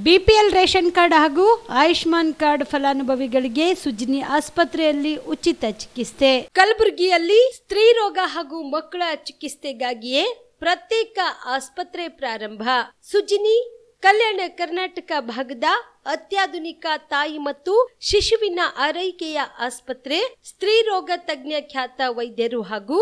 BPL ration card ಹಾಗೂ Ayushman card ಫಲಾನುಭವಿಗಳಿಗೆ ಸುಜಿನಿ ಆಸ್ಪತ್ರೆಯಲ್ಲಿ ಉಚಿತ ಚಿಕಿತ್ಸೆ. ಕಲಬುರಗಿಯಲ್ಲಿ ಸ್ತ್ರೀ ರೋಗ ಹಾಗೂ ಮಕ್ಕಳ ಚಿಕಿತ್ಸೆಗಾಗಿಯೇ ಪ್ರತ್ಯೇಕ ಆಸ್ಪತ್ರೆ ಪ್ರಾರಂಭ. ಸುಜಿನಿ ಕಲ್ಯಾಣ ಕರ್ನಾಟಕ ಭಾಗದ ಅತ್ಯಾಧುನಿಕ ತಾಯಿ ಮತ್ತು ಶಿಶುವಿನ ಆರೈಕೆಯ ಆಸ್ಪತ್ರೆ. ಸ್ತ್ರೀ ರೋಗ ತಜ್ಞ ಖ್ಯಾತ ವೈದ್ಯರು ಹಾಗೂ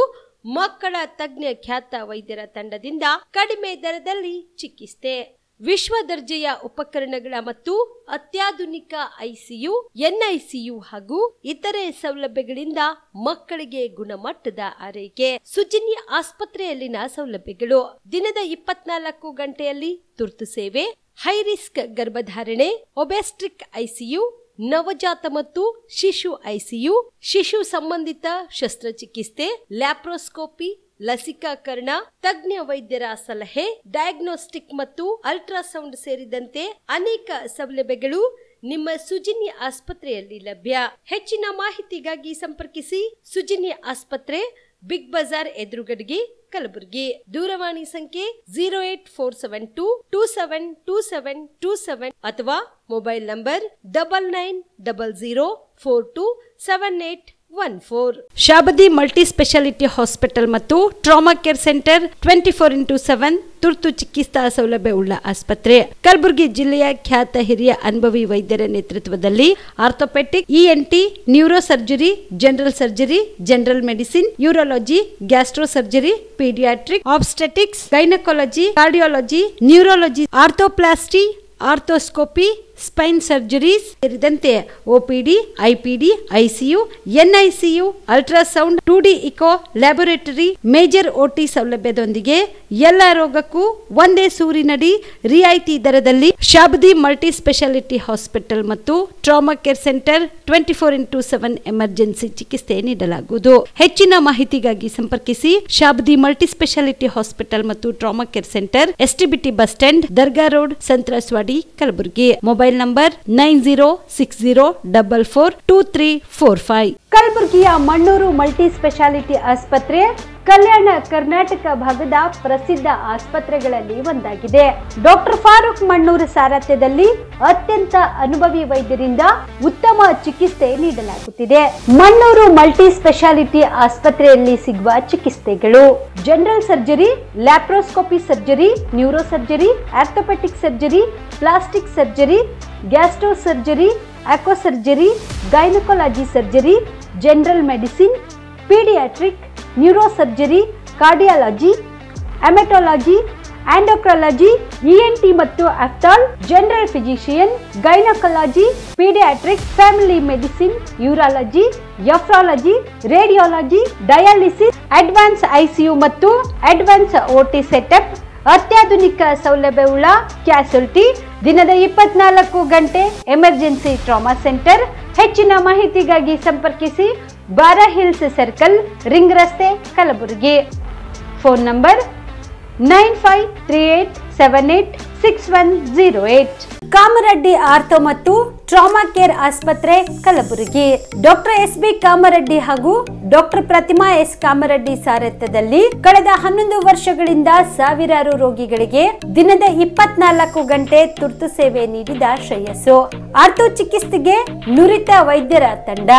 ಮಕ್ಕಳ ತಜ್ಞ ಖ್ಯಾತ ವೈದ್ಯರ ತಂಡದಿಂದ ಕಡಿಮೆ ದರದಲ್ಲಿ ಚಿಕಿತ್ಸೆ, ವಿಶ್ವ ದರ್ಜೆಯ ಉಪಕರಣಗಳ ಮತ್ತು ಅತ್ಯಾಧುನಿಕ ಐಸಿಯು, ಎನ್ಐಸಿಯು ಹಾಗೂ ಇತರೆ ಸೌಲಭ್ಯಗಳಿಂದ ಮಕ್ಕಳಿಗೆ ಗುಣಮಟ್ಟದ ಆರೈಕೆ. ಸುಜಿನಿ ಆಸ್ಪತ್ರೆಯಲ್ಲಿನ ಸೌಲಭ್ಯಗಳು: ದಿನದ 24 ಗಂಟೆಯಲ್ಲಿ ತುರ್ತು ಸೇವೆ, ಹೈ ರಿಸ್ಕ್ ಗರ್ಭಧಾರಣೆ, ಒಬೆಸ್ಟ್ರಿಕ್ ಐಸಿಯು, ನವಜಾತ ಮತ್ತು ಶಿಶು ಐಸಿಯು, ಶಿಶು ಸಂಬಂಧಿತ ಶಸ್ತ್ರಚಿಕಿತ್ಸೆ, ಲ್ಯಾಪ್ರೋಸ್ಕೋಪಿ, ಲಸಿಕಾಕರಣ, ತಜ್ಞ ವೈದ್ಯರ ಸಲಹೆ, ಡಯಾಗ್ನೋಸ್ಟಿಕ್ ಮತ್ತು ಅಲ್ಟ್ರಾಸೌಂಡ್ ಸೇರಿದಂತೆ ಅನೇಕ ಸೌಲಭ್ಯಗಳು ನಿಮ್ಮ ಸುಜಿನಿ ಆಸ್ಪತ್ರೆಯಲ್ಲಿ ಲಭ್ಯ. ಹೆಚ್ಚಿನ ಮಾಹಿತಿಗಾಗಿ ಸಂಪರ್ಕಿಸಿ ಸುಜಿನಿ ಆಸ್ಪತ್ರೆ, ಬಿಗ್ ಬಜಾರ್ ಎದುರುಗಡೆಗೆ, ಕಲಬುರಗಿ. ದೂರವಾಣಿ ಸಂಖ್ಯೆ 08472 272727 ಅಥವಾ mobile number 9900427814. Shabadi multi speciality hospital ಮತ್ತು ಟ್ರಾಮಾ ಕೇರ್ ಸೆಂಟರ್ 24x7 ತುರ್ತು ಚಿಕಿತ್ಸಾ ಸೌಲಭ್ಯವುಳ್ಳ ಆಸ್ಪತ್ರೆ. ಕಲಬುರಗಿ ಜಿಲ್ಲೆಯ ಖ್ಯಾತ ಹಿರಿಯ ಅನುಭವಿ ವೈದ್ಯರ ನೇತೃತ್ವದಲ್ಲಿ orthopaedic, ENT, neuro surgery, general surgery, general medicine, urology, gastro surgery, paediatric, obstetrics, gynaecology, cardiology, neurology, arthroplasty, arthroscopy, spine surgeries ಸೇರಿದಂತೆ OPD, IPD, ICU, NICU, ultrasound, 2D echo, laboratory, major OT ಸೌಲಭ್ಯದೊಂದಿಗೆ ಎಲ್ಲ ರೋಗಕ್ಕೂ ಒಂದೇ ಸೂರಿನಡಿ ರಿಯಾಯಿತಿ ದರದಲ್ಲಿ ಶಾಬದಿ ಮಲ್ಟಿ ಸ್ಪೆಷಾಲಿಟಿ ಹಾಸ್ಪಿಟಲ್ ಮತ್ತು trauma care centre 24x7 emergency ಚಿಕಿತ್ಸೆ ನೀಡಲಾಗುವುದು. ಹೆಚ್ಚಿನ ಮಾಹಿತಿಗಾಗಿ ಸಂಪರ್ಕಿಸಿ ಶಾಬದಿ ಮಲ್ಟಿ ಸ್ಪೆಷಾಲಿಟಿ ಹಾಸ್ಪಿಟಲ್ ಮತ್ತು trauma care centre, STBT bus stand, Dargah road, ಸಂತ್ರಸ್ವಾಡಿ, Kalaburagi. Mobile number 9060442345. ಕಲಬುರಗಿಯ ಮಣ್ಣೂರು ಮಲ್ಟಿ ಸ್ಪೆಷಾಲಿಟಿ ಆಸ್ಪತ್ರೆ ಕಲ್ಯಾಣ ಕರ್ನಾಟಕ ಭಾಗದ ಪ್ರಸಿದ್ಧ ಆಸ್ಪತ್ರೆಗಳಲ್ಲಿ ಒಂದಾಗಿದೆ. ಡಾಕ್ಟರ್ ಫಾರೂಕ್ ಮಣ್ಣೂರು ಸಾರಥ್ಯದಲ್ಲಿ ಅತ್ಯಂತ ಅನುಭವಿ ವೈದ್ಯರಿಂದ ಉತ್ತಮ ಚಿಕಿತ್ಸೆ ನೀಡಲಾಗುತ್ತಿದೆ. ಮಣ್ಣೂರು ಮಲ್ಟಿ ಸ್ಪೆಷಾಲಿಟಿ ಆಸ್ಪತ್ರೆಯಲ್ಲಿ ಸಿಗುವ ಚಿಕಿತ್ಸೆಗಳು: general surgery, laparoscopy surgery, neuro surgery, orthopaedic surgery, plastic surgery, gastro surgery, ಆಕೋ surgery, gynaecology surgery, general medicine, paediatric, neuro surgery, cardiology, haematology, endocrinology, ENT ಮತ್ತು ophthal, general physician, gynaecology, paediatric, family medicine, urology, nephrology, radiology, dialysis, advance ICU ಮತ್ತು advance OT setup, ಅತ್ಯಾಧುನಿಕ ಸೌಲಭ್ಯವುಳ್ಳ ಕ್ಯಾಸುಲಿಟಿ, ದಿನದ 24 ಗಂಟೆ emergency trauma centre. ಹೆಚ್ಚಿನ ಮಾಹಿತಿಗಾಗಿ ಸಂಪರ್ಕಿಸಿ ಬಾರಾ hills circle, ring ರಸ್ತೆ, Kalaburagi. Phone number 9538786108. Kamareddy ortho ಮತ್ತು ಟ್ರಾಮಾ ಕೇರ್ ಆಸ್ಪತ್ರೆ, ಕಲಬುರಗಿ. Doctor S B. ಕಾಮರೆಡ್ಡಿ ಹಾಗೂ ಡಾಕ್ಟರ್ ಪ್ರತಿಮಾ ಎಸ್. ಕಾಮರೆಡ್ಡಿ ಸಾರಥ್ಯದಲ್ಲಿ ಕಳೆದ 11 ವರ್ಷಗಳಿಂದ ಸಾವಿರಾರು ರೋಗಿಗಳಿಗೆ ದಿನದ 24 ಗಂಟೆ ತುರ್ತು ಸೇವೆ ನೀಡಿದ ಶ್ರೇಯಸ್ಸು. ಆರ್ಥೋ ಚಿಕಿತ್ಸೆಗೆ ನುರಿತ ವೈದ್ಯರ ತಂಡ,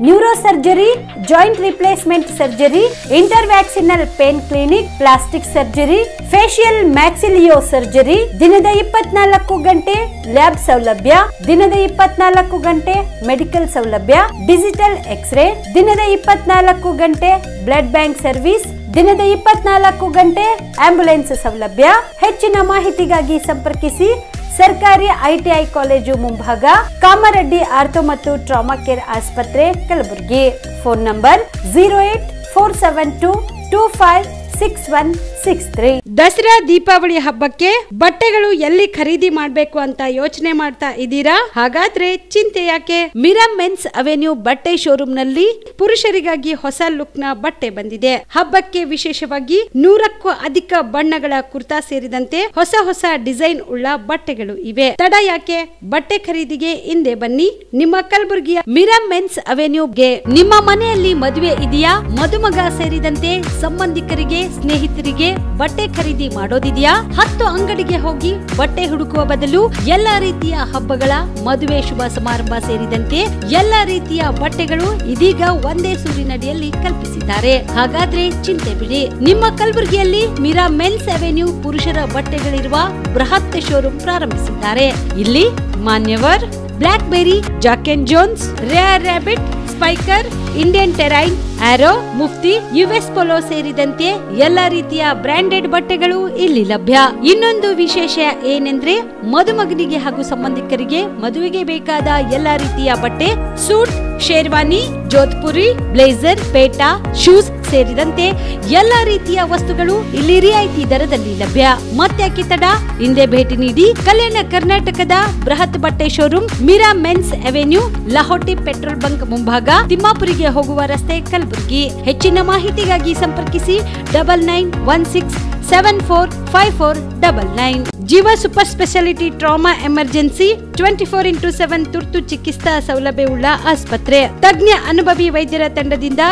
neuro surgery, joint replacement surgery, interventional pain clinic, plastic surgery, facial maxillo surgery, ದಿನದ 24 ಗಂಟೆ ಲ್ಯಾಬ್ ಸೌಲಭ್ಯ, ದಿನದ 24 ಗಂಟೆ ಮೆಡಿಕಲ್ ಸೌಲಭ್ಯ, ಡಿಜಿಟಲ್ ಎಕ್ಸ್ರೇ, ದಿನದ 24 ಗಂಟೆ ಬ್ಲಡ್ ಬ್ಯಾಂಕ್ ಸರ್ವಿಸ್, ದಿನದ 24 ಗಂಟೆ ಆಂಬ್ಯುಲೆನ್ಸ್ ಸೌಲಭ್ಯ. ಹೆಚ್ಚಿನ ಮಾಹಿತಿಗಾಗಿ ಸಂಪರ್ಕಿಸಿ ಸರ್ಕಾರಿ ಐಟಿಐ ಕಾಲೇಜು ಮುಂಭಾಗ, ಕಾಮರೆಡ್ಡಿ ಆರ್ಥೋ ಮತ್ತು ಟ್ರಾಮಾ ಕೇರ್ ಆಸ್ಪತ್ರೆ, ಕಲಬುರಗಿ. Phone number 08472256163. ದಸರಾ ದೀಪಾವಳಿ ಹಬ್ಬಕ್ಕೆ ಬಟ್ಟೆಗಳು ಎಲ್ಲಿ ಖರೀದಿ ಮಾಡಬೇಕು ಅಂತ ಯೋಚನೆ ಮಾಡ್ತಾ ಇದ್ದೀರಾ? ಹಾಗಾದ್ರೆ ಚಿಂತೆ ಯಾಕೆ? ಮಿರಾ ಮೆನ್ಸ್ ಅವೆನ್ಯೂ ಬಟ್ಟೆ ಶೋರೂಮ್ ನಲ್ಲಿ ಪುರುಷರಿಗಾಗಿ ಹೊಸ ಲುಕ್ ನ ಬಟ್ಟೆ ಬಂದಿದೆ. ಹಬ್ಬಕ್ಕೆ ವಿಶೇಷವಾಗಿ 100ಕ್ಕೂ ಅಧಿಕ ಬಣ್ಣಗಳ ಕುರ್ತಾ ಸೇರಿದಂತೆ ಹೊಸ ಹೊಸ ಡಿಸೈನ್ ಉಳ್ಳ ಬಟ್ಟೆಗಳು ಇವೆ. ತಡ ಯಾಕೆ? ಬಟ್ಟೆ ಖರೀದಿಗೆ ಹಿಂದೆ ಬನ್ನಿ ನಿಮ್ಮ ಕಲಬುರಗಿಯ ಮಿರಾ ಮೆನ್ಸ್ ಅವೆನ್ಯೂಗೆ. ನಿಮ್ಮ ಮನೆಯಲ್ಲಿ ಮದುವೆ ಇದೆಯಾ? ಮದುಮಗ ಸೇರಿದಂತೆ ಸಂಬಂಧಿಕರಿಗೆ, ಸ್ನೇಹಿತರಿಗೆ ಬಟ್ಟೆ ಖರೀದಿ ಮಾಡೋದಿದೆಯಾ? 10 ಅಂಗಡಿಗೆ ಹೋಗಿ ಬಟ್ಟೆ ಹುಡುಕುವ ಬದಲು ಎಲ್ಲಾ ರೀತಿಯ ಹಬ್ಬಗಳ, ಮದುವೆ, ಶುಭ ಸಮಾರಂಭ ಸೇರಿದಂತೆ ಎಲ್ಲಾ ರೀತಿಯ ಬಟ್ಟೆಗಳು ಇದೀಗ ಒಂದೇ ಸೂರಿನಡಿಯಲ್ಲಿ ಕಲ್ಪಿಸಿದ್ದಾರೆ. ಹಾಗಾದ್ರೆ ಚಿಂತೆ ಬಿಡಿ, ನಿಮ್ಮ ಕಲಬುರಗಿಯಲ್ಲಿ ಮೀರಾ ಮೆನ್ಸ್ ಅವೆನ್ಯೂ ಪುರುಷರ ಬಟ್ಟೆಗಳಿರುವ ಬೃಹತ್ ಶೋರೂಮ್ ಪ್ರಾರಂಭಿಸಿದ್ದಾರೆ. ಇಲ್ಲಿ Manyavar, Blackberrys, Jack and Jones, Rare Rabbit, Spykar, Indian Terrain, Arrow, Mufti, US Polo ಸೇರಿದಂತೆ ಎಲ್ಲಾ ರೀತಿಯ ಬ್ರಾಂಡೆಡ್ ಬಟ್ಟೆಗಳು ಇಲ್ಲಿ ಲಭ್ಯ. ಇನ್ನೊಂದು ವಿಶೇಷ ಏನೆಂದ್ರೆ, ಮದುಮಗನಿಗೆ ಹಾಗೂ ಸಂಬಂಧಿಕರಿಗೆ ಮದುವೆಗೆ ಬೇಕಾದ ಎಲ್ಲಾ ರೀತಿಯ ಬಟ್ಟೆ, ಸೂಟ್, ಶೇರ್ವಾನಿ, ಜೋಧ್ಪುರಿ, ಬ್ಲೇಸರ್, ಪೇಟಾ, ಶೂಸ್ ಸೇರಿದಂತೆ ಎಲ್ಲಾ ರೀತಿಯ ವಸ್ತುಗಳು ಇಲ್ಲಿ ರಿಯಾಯಿತಿ ದರದಲ್ಲಿ ಲಭ್ಯ. ಮತ್ತ್ಯಾಕೆ ತಡ, ಹಿಂದೆ ಭೇಟಿ ನೀಡಿ. ಕಲ್ಯಾಣ ಕರ್ನಾಟಕದ ಬೃಹತ್ ಬಟ್ಟೆ showroom Meera men's avenue, Lahoti petrol bunk ಮುಂಭಾಗ, ತಿಮ್ಮಾಪುರಿಗೆ ಹೋಗುವ ರಸ್ತೆ, ಕಲಬುರಗಿ. ಹೆಚ್ಚಿನ ಮಾಹಿತಿಗಾಗಿ ಸಂಪರ್ಕಿಸಿ 9916745499. ಜೀವ super speciality trauma emergency 24x7 ತುರ್ತು ಚಿಕಿತ್ಸಾ ಸೌಲಭ್ಯವುಳ್ಳ ಆಸ್ಪತ್ರೆ. ತಜ್ಞ ಅನುಭವಿ ವೈದ್ಯರ ತಂಡದಿಂದ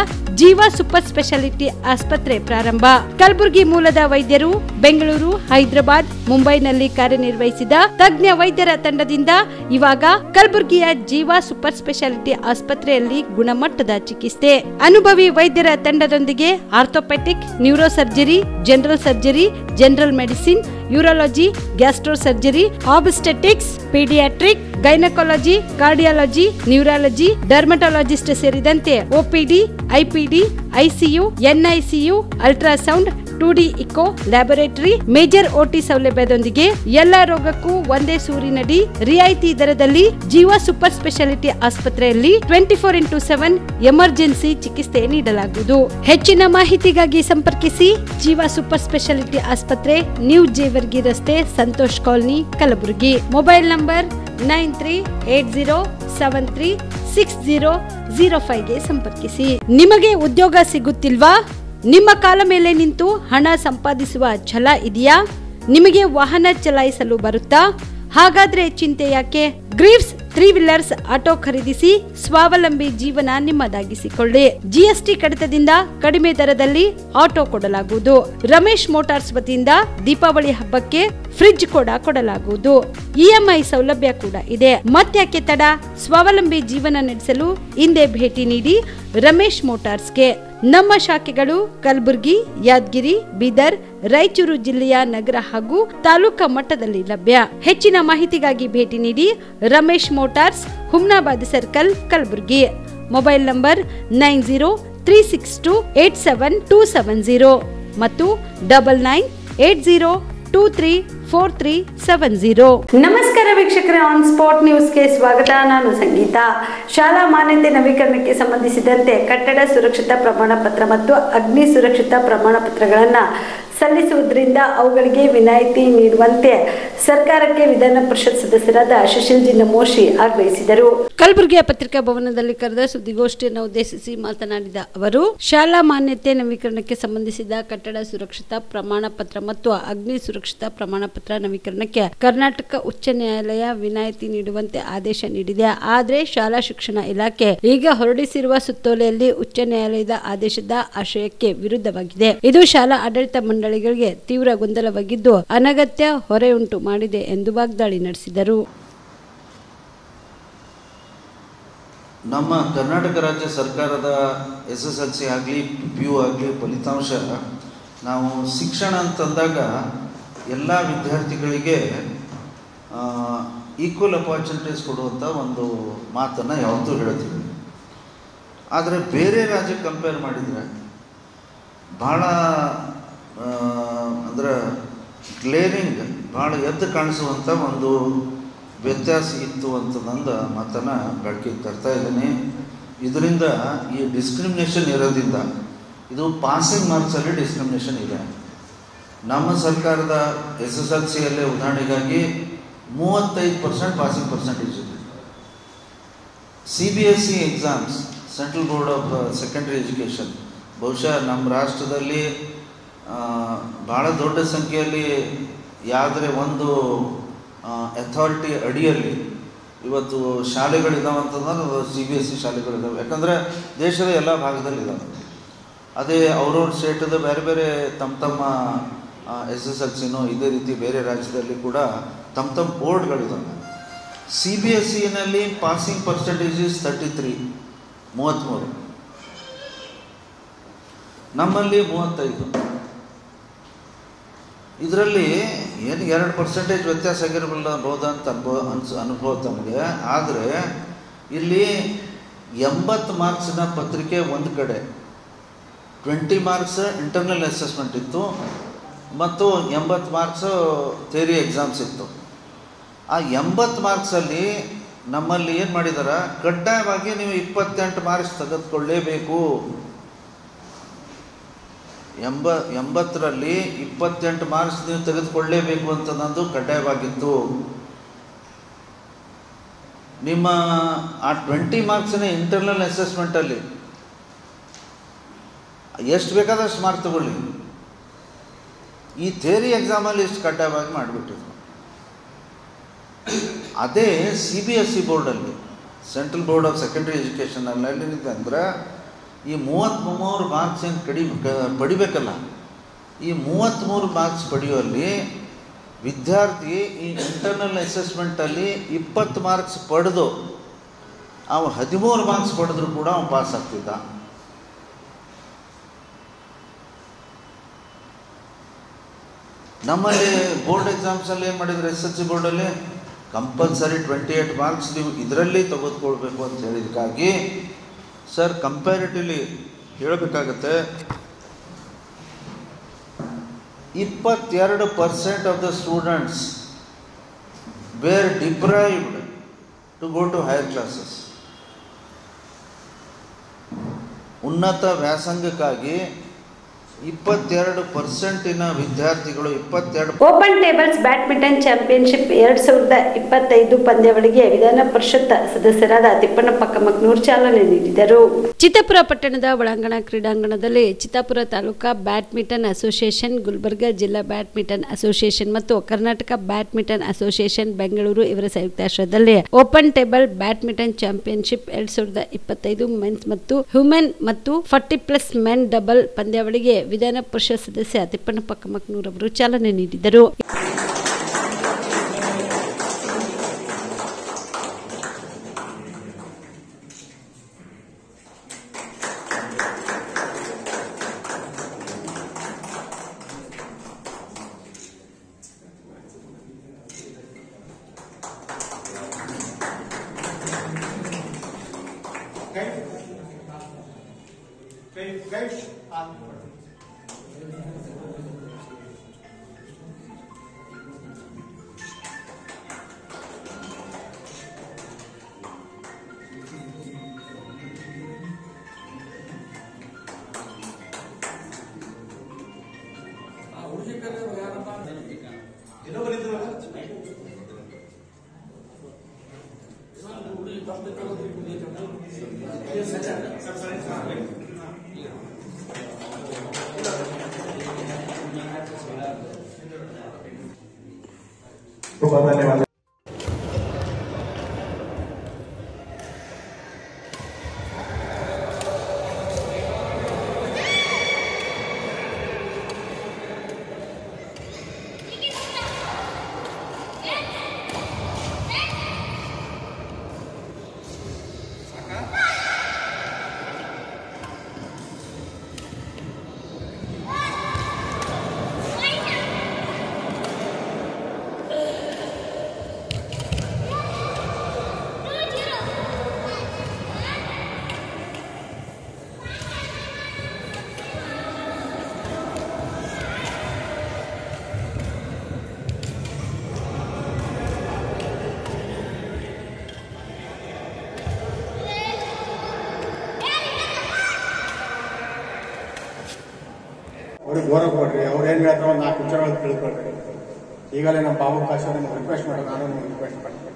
ಜೀವ ಸೂಪರ್ ಸ್ಪೆಷಾಲಿಟಿ ಆಸ್ಪತ್ರೆ ಪ್ರಾರಂಭ. ಕಲಬುರಗಿ ಮೂಲದ ವೈದ್ಯರು ಬೆಂಗಳೂರು, ಹೈದರಾಬಾದ್, ಮುಂಬೈನಲ್ಲಿ ಕಾರ್ಯನಿರ್ವಹಿಸಿದ ತಜ್ಞ ವೈದ್ಯರ ತಂಡದಿಂದ ಇವಾಗ ಕಲಬುರಗಿಯ ಜೀವ ಸೂಪರ್ ಸ್ಪೆಷಾಲಿಟಿ ಆಸ್ಪತ್ರೆಯಲ್ಲಿ ಗುಣಮಟ್ಟದ ಚಿಕಿತ್ಸೆ. ಅನುಭವಿ ವೈದ್ಯರ ತಂಡದೊಂದಿಗೆ orthopaedic, neuro surgery, general surgery, general medicine, urology, gastro surgery, obstetrics, paediatric, gynaecology, cardiology, neurology, dermatologist ಸೇರಿದಂತೆ OPD, IPD, ICU, NICU, ultrasound, 2D echo, laboratory, major OT ಸೌಲಭ್ಯದೊಂದಿಗೆ ಎಲ್ಲಾ ರೋಗಕ್ಕೂ ಒಂದೇ ಸೂರಿನಡಿ ರಿಯಾಯಿತಿ ದರದಲ್ಲಿ ಜೀವ ಸೂಪರ್ ಸ್ಪೆಷಾಲಿಟಿ ಆಸ್ಪತ್ರೆಯಲ್ಲಿ 24x7 ಎಮರ್ಜೆನ್ಸಿ ಚಿಕಿತ್ಸೆ ನೀಡಲಾಗುವುದು. ಹೆಚ್ಚಿನ ಮಾಹಿತಿಗಾಗಿ ಸಂಪರ್ಕಿಸಿ ಜೀವ ಸೂಪರ್ ಸ್ಪೆಷಾಲಿಟಿ ಆಸ್ಪತ್ರೆ, ನ್ಯೂ ಜೇವರ್ಗಿ ರಸ್ತೆ, Santosh colony, Kalaburagi. Mobile number 9380736005 ಸಂಪರ್ಕಿಸಿ. ನಿಮಗೆ ಉದ್ಯೋಗ ಸಿಗುತ್ತಿಲ್ವಾ? ನಿಮ್ಮ ಕಾಲ ಮೇಲೆ ನಿಂತು ಹಣ ಸಂಪಾದಿಸುವ ಛಲ ಇದೆಯಾ? ನಿಮಗೆ ವಾಹನ ಚಲಾಯಿಸಲು ಬರುತ್ತಾ? ಹಾಗಾದ್ರೆ ಚಿಂತೆ ಯಾಕೆ? ಗ್ರೀವ್ಸ್ 3 ವೀಲರ್ಸ್ ಆಟೋ ಖರೀದಿಸಿ ಸ್ವಾವಲಂಬಿ ಜೀವನ ನಿಮ್ಮದಾಗಿಸಿಕೊಳ್ಳಿ. ಜಿಎಸ್ಟಿ ಕಡಿತದಿಂದ ಕಡಿಮೆ ದರದಲ್ಲಿ ಆಟೋ ಕೊಡಲಾಗುವುದು. ರಮೇಶ್ ಮೋಟಾರ್ಸ್ ವತಿಯಿಂದ ದೀಪಾವಳಿ ಹಬ್ಬಕ್ಕೆ ಫ್ರಿಡ್ಜ್ ಕೂಡ ಕೊಡಲಾಗುವುದು. ಇಎಂಐ ಸೌಲಭ್ಯ ಕೂಡ ಇದೆ. ಮತ್ತ್ಯಾಕೆ ತಡ? ಸ್ವಾವಲಂಬಿ ಜೀವನ ನಡೆಸಲು ಹಿಂದೆ ಭೇಟಿ ನೀಡಿ ರಮೇಶ್ ಮೋಟಾರ್ಸ್ಗೆ. ನಮ್ಮ ಶಾಖೆಗಳು ಕಲಬುರಗಿ, ಯಾದಗಿರಿ, ಬೀದರ್, ರಾಯಚೂರು ಜಿಲ್ಲೆಯ ನಗರ ಹಾಗೂ ತಾಲೂಕಾ ಮಟ್ಟದಲ್ಲಿ ಲಭ್ಯ. ಹೆಚ್ಚಿನ ಮಾಹಿತಿಗಾಗಿ ಭೇಟಿ ನೀಡಿ Ramesh motors, Humnabad circle, Kalaburagi. Mobile number 9036287270 ಮತ್ತು 9980234370. ನಮಸ್ಕಾರ ವೀಕ್ಷಕರೇ, ಆನ್ ಸ್ಪಾಟ್ ನ್ಯೂಸ್ಗೆ ಸ್ವಾಗತ. ನಾನು ಸಂಗೀತ. ಶಾಲಾ ಮಾನ್ಯತೆ ನವೀಕರಣಕ್ಕೆ ಸಂಬಂಧಿಸಿದಂತೆ ಕಟ್ಟಡ ಸುರಕ್ಷತಾ ಪ್ರಮಾಣ ಪತ್ರ ಮತ್ತು ಅಗ್ನಿ ಸುರಕ್ಷತಾ ಪ್ರಮಾಣ ಪತ್ರಗಳನ್ನು ಸಲ್ಲಿಸುವುದರಿಂದ ಅವುಗಳಿಗೆ ವಿನಾಯಿತಿ ನೀಡುವಂತೆ ಸರ್ಕಾರಕ್ಕೆ ವಿಧಾನ ಪರಿಷತ್ ಸದಸ್ಯರಾದ ಸುಶೀಲ್ ಜಿ ನಮೋಶಿ ಆಗ್ರಹಿಸಿದರು. ಕಲಬುರಗಿಯ ಪತ್ರಿಕಾ ಭವನದಲ್ಲಿ ಕರೆದ ಸುದ್ದಿಗೋಷ್ಠಿಯನ್ನು ಉದ್ದೇಶಿಸಿ ಮಾತನಾಡಿದ ಅವರು, ಶಾಲಾ ಮಾನ್ಯತೆ ನವೀಕರಣಕ್ಕೆ ಸಂಬಂಧಿಸಿದ ಕಟ್ಟಡ ಸುರಕ್ಷತಾ ಪ್ರಮಾಣ ಪತ್ರ ಮತ್ತು ಅಗ್ನಿ ಸುರಕ್ಷತಾ ಪ್ರಮಾಣ ಪತ್ರ ನವೀಕರಣಕ್ಕೆ ಕರ್ನಾಟಕ ಉಚ್ಚ ನ್ಯಾಯಾಲಯ ವಿನಾಯಿತಿ ನೀಡುವಂತೆ ಆದೇಶ ನೀಡಿದೆ. ಆದರೆ ಶಾಲಾ ಶಿಕ್ಷಣ ಇಲಾಖೆ ಈಗ ಹೊರಡಿಸಿರುವ ಸುತ್ತೋಲೆಯಲ್ಲಿ ಉಚ್ಚ ನ್ಯಾಯಾಲಯದ ಆದೇಶದ ಆಶಯಕ್ಕೆ ವಿರುದ್ಧವಾಗಿದೆ. ಇದು ಶಾಲಾ ಆಡಳಿತ ಮಂಡಳಿಗಳಿಗೆ ತೀವ್ರ ಗೊಂದಲವಾಗಿದ್ದು ಅನಗತ್ಯ ಹೊರೆಯುಂಟು ಮಾಡಿದೆ ಎಂದು ವಾಗ್ದಾಳಿ ನಡೆಸಿದರು. ನಮ್ಮ ಕರ್ನಾಟಕ ರಾಜ್ಯ ಸರ್ಕಾರದ SSLC ಆಗಲಿ PU ಆಗಲಿ ಫಲಿತಾಂಶ ನಾವು ಶಿಕ್ಷಣ ಅಂತಂದಾಗ ಎಲ್ಲ ವಿದ್ಯಾರ್ಥಿಗಳಿಗೆ ಈಕ್ವಲ್ ಅಪಾರ್ಚುನಿಟೀಸ್ ಕೊಡುವಂಥ ಒಂದು ಮಾತನ್ನು ಯಾವತ್ತೂ ಹೇಳ್ತೀವಿ. ಆದರೆ ಬೇರೆ ರಾಜ್ಯಕ್ಕೆ ಕಂಪೇರ್ ಮಾಡಿದರೆ ಭಾಳ ಅಂದರೆ ಗ್ಲೇರಿಂಗ್ ಭಾಳ ಎದ್ದು ಕಾಣಿಸುವಂಥ ಒಂದು ವ್ಯತ್ಯಾಸ ಇತ್ತು ಅಂತ ನಂದು ಮಾತನ್ನು ಬೆಳಕಿಗೆ ತರ್ತಾ ಇದ್ದೀನಿ. ಇದರಿಂದ ಈ ಡಿಸ್ಕ್ರಿಮಿನೇಷನ್ ಇರೋದ್ರಿಂದ ಇದು ಪಾಸಿಂಗ್ ಮಾರ್ಕ್ಸಲ್ಲಿ ಡಿಸ್ಕ್ರಿಮಿನೇಷನ್ ಇದೆ. ನಮ್ಮ ಸರ್ಕಾರದ SSLCಯಲ್ಲೇ ಉದಾಹರಣೆಗಾಗಿ 35% ಪಾಸಿಂಗ್ ಪರ್ಸೆಂಟೇಜ್ ಇದೆ. CBSE exams, central board of secondary education, ಬಹುಶಃ ನಮ್ಮ ರಾಷ್ಟ್ರದಲ್ಲಿ ಭಾಳ ದೊಡ್ಡ ಸಂಖ್ಯೆಯಲ್ಲಿ ಯಾವುದೇ ಒಂದು ಅಥಾರಿಟಿ ಅಡಿಯಲ್ಲಿ ಇವತ್ತು ಶಾಲೆಗಳಿದಾವೆ ಅಂತಂದ್ರೆ CBSE ಶಾಲೆಗಳಿದ್ದಾವೆ. ಯಾಕಂದರೆ ದೇಶದ ಎಲ್ಲ ಭಾಗದಲ್ಲಿದ್ದಾವೆ. ಅದೇ ಅವ್ರವ್ರ ಸ್ಟೇಟದ ಬೇರೆ ಬೇರೆ ತಮ್ಮ SSLCನೋ ಇದೇ ರೀತಿ ಬೇರೆ ರಾಜ್ಯದಲ್ಲಿ ಕೂಡ ತಮ್ಮ ಬೋರ್ಡ್ಗಳಿದ್ದಾವೆ. CBSEನಲ್ಲಿ ಪಾಸಿಂಗ್ ಪರ್ಸೆಂಟೇಜ್ ಇಸ್ 33. ನಮ್ಮಲ್ಲಿ 35. ಇದರಲ್ಲಿ ಏನು 2% ವ್ಯತ್ಯಾಸ ಆಗಿರಬಹುದ ಅಂತ ಅನುಭವ ತಮಗೆ. ಆದರೆ ಇಲ್ಲಿ 80 ಮಾರ್ಕ್ಸಿನ ಪತ್ರಿಕೆ ಒಂದು ಕಡೆ, 20 ಮಾರ್ಕ್ಸ್ ಇಂಟರ್ನಲ್ ಅಸೆಸ್ಮೆಂಟ್ ಇತ್ತು ಮತ್ತು 80 ಮಾರ್ಕ್ಸ್ ಥಿಯರಿ ಎಕ್ಸಾಮ್ಸ್ ಇತ್ತು. ಆ 80 ಮಾರ್ಕ್ಸಲ್ಲಿ ನಮ್ಮಲ್ಲಿ ಏನು ಮಾಡಿದಾರ, ಕಡ್ಡಾಯವಾಗಿ ನೀವು 28 ಮಾರ್ಕ್ಸ್ ತೆಗೆದುಕೊಳ್ಳೇಬೇಕು. 80ರಲ್ಲಿ 28 ಮಾರ್ಕ್ಸ್ ನೀವು ತೆಗೆದುಕೊಳ್ಳೇಬೇಕು ಅಂತ ನಂದು ಕಡ್ಡಾಯವಾಗಿತ್ತು. ನಿಮ್ಮ ಆ 20 ಮಾರ್ಕ್ಸಿನ ಇಂಟರ್ನಲ್ ಅಸೆಸ್ಮೆಂಟಲ್ಲಿ ಎಷ್ಟು ಬೇಕಾದಷ್ಟು ಮಾರ್ಕ್ಸ್ ತಗೊಳ್ಳಿ, ಈ ಥಿಯರಿ ಎಕ್ಸಾಮಲ್ಲಿ ಇಷ್ಟು ಕಡ್ಡಾಯವಾಗಿ ಮಾಡಿಬಿಟ್ಟಿದ್ರು. ಅದೇ CBSE ಬೋರ್ಡಲ್ಲಿ, ಸೆಂಟ್ರಲ್ ಬೋರ್ಡ್ ಆಫ್ ಸೆಕೆಂಡ್ರಿ ಎಜುಕೇಷನಲ್ಲಿ ಏನಿದೆ ಅಂದರೆ, ಈ 33 ಮಾರ್ಕ್ಸ್ ಏನು ಪಡಿಬೇಕಲ್ಲ, ಈ 33 ಮಾರ್ಕ್ಸ್ ಪಡೆಯುವಲ್ಲಿ ವಿದ್ಯಾರ್ಥಿ ಈ ಇಂಟರ್ನಲ್ ಅಸೆಸ್ಮೆಂಟಲ್ಲಿ 20 ಮಾರ್ಕ್ಸ್ ಪಡೆದು ಅವ 13 ಮಾರ್ಕ್ಸ್ ಪಡೆದ್ರು ಕೂಡ ಅವನು ಪಾಸ್ ಆಗ್ತಿದ್ದ. ನಮ್ಮಲ್ಲಿ ಬೋರ್ಡ್ ಎಕ್ಸಾಮ್ಸಲ್ಲಿ ಏನು ಮಾಡಿದ್ರು, SSLC ಬೋರ್ಡಲ್ಲಿ ಕಂಪಲ್ಸರಿ 28 ಮಾರ್ಕ್ಸ್ ನೀವು ಇದರಲ್ಲಿ ತೆಗೆದುಕೊಳ್ಬೇಕು ಅಂತ ಹೇಳಿದಕ್ಕಾಗಿ ಸರ್ ಕಂಪ್ಯಾರಿಟಿವ್ಲಿ ಹೇಳಬೇಕಾಗತ್ತೆ, 22% of the students were deprived to go to higher classes. ಉನ್ನತ ವ್ಯಾಸಂಗಕ್ಕಾಗಿ 22% ವಿದ್ಯಾರ್ಥಿಗಳು 22. ಓಪನ್ ಟೇಬಲ್ಸ್ ಬ್ಯಾಡ್ಮಿಂಟನ್ ಚಾಂಪಿಯನ್ಶಿಪ್ 2025 ಪಂದ್ಯಾವಳಿಗೆ ವಿಧಾನ ಪರಿಷತ್ ಸದಸ್ಯರಾದ ತಿಪ್ಪಣ್ಣಪ್ಪ ಕಮಕ್ನೂರ್ ಚಾಲನೆ ನೀಡಿದರು. ಚಿತ್ತಾಪುರ ಪಟ್ಟಣದ ಒಳಾಂಗಣ ಕ್ರೀಡಾಂಗಣದಲ್ಲಿ ಚಿತ್ತಾಪುರ ತಾಲೂಕಾ ಬ್ಯಾಡ್ಮಿಂಟನ್ ಅಸೋಸಿಯೇಷನ್, ಗುಲ್ಬರ್ಗಾ ಜಿಲ್ಲಾ ಬ್ಯಾಡ್ಮಿಂಟನ್ ಅಸೋಸಿಯೇಷನ್ ಮತ್ತು ಕರ್ನಾಟಕ ಬ್ಯಾಡ್ಮಿಂಟನ್ ಅಸೋಸಿಯೇಷನ್ ಬೆಂಗಳೂರು ಇವರ ಸಂಯುಕ್ತಾಶ್ರಯದಲ್ಲಿ open table badminton championship 2025 men's ಮತ್ತು ಹ್ಯೂಮನ್ ಮತ್ತು 40+ ಮೆನ್ ಡಬಲ್ ಪಂದ್ಯಾವಳಿಗೆ ವಿಧಾನ ಪರಿಷತ್ ಸದಸ್ಯ ತಿಪ್ಪಣ್ಣಪ್ಪ ಕಮಕ್ನೂರ್ ಅವರು ಚಾಲನೆ ನೀಡಿದರು. धन्यवाद. ಅವ್ರಿಗೆ ಗೌರವ ಕೊಡ್ರಿ, ಅವ್ರು ಏನು ಹೇಳ್ತಾರೋ ಒಂದು 4 ವಿಚಾರಗಳು ತಿಳ್ಕೊಳ್ರಿ. ಈಗಲೇ ನಮ್ಮ ಬಾಬುಕಾಶ್ ನಿಮ್ಗೆ ರಿಕ್ವೆಸ್ಟ್ ಮಾಡೋದು, ನಾನು ನಿಮ್ಗೆ ರಿಕ್ವೆಸ್ಟ್ ಮಾಡ್ತೀನಿ.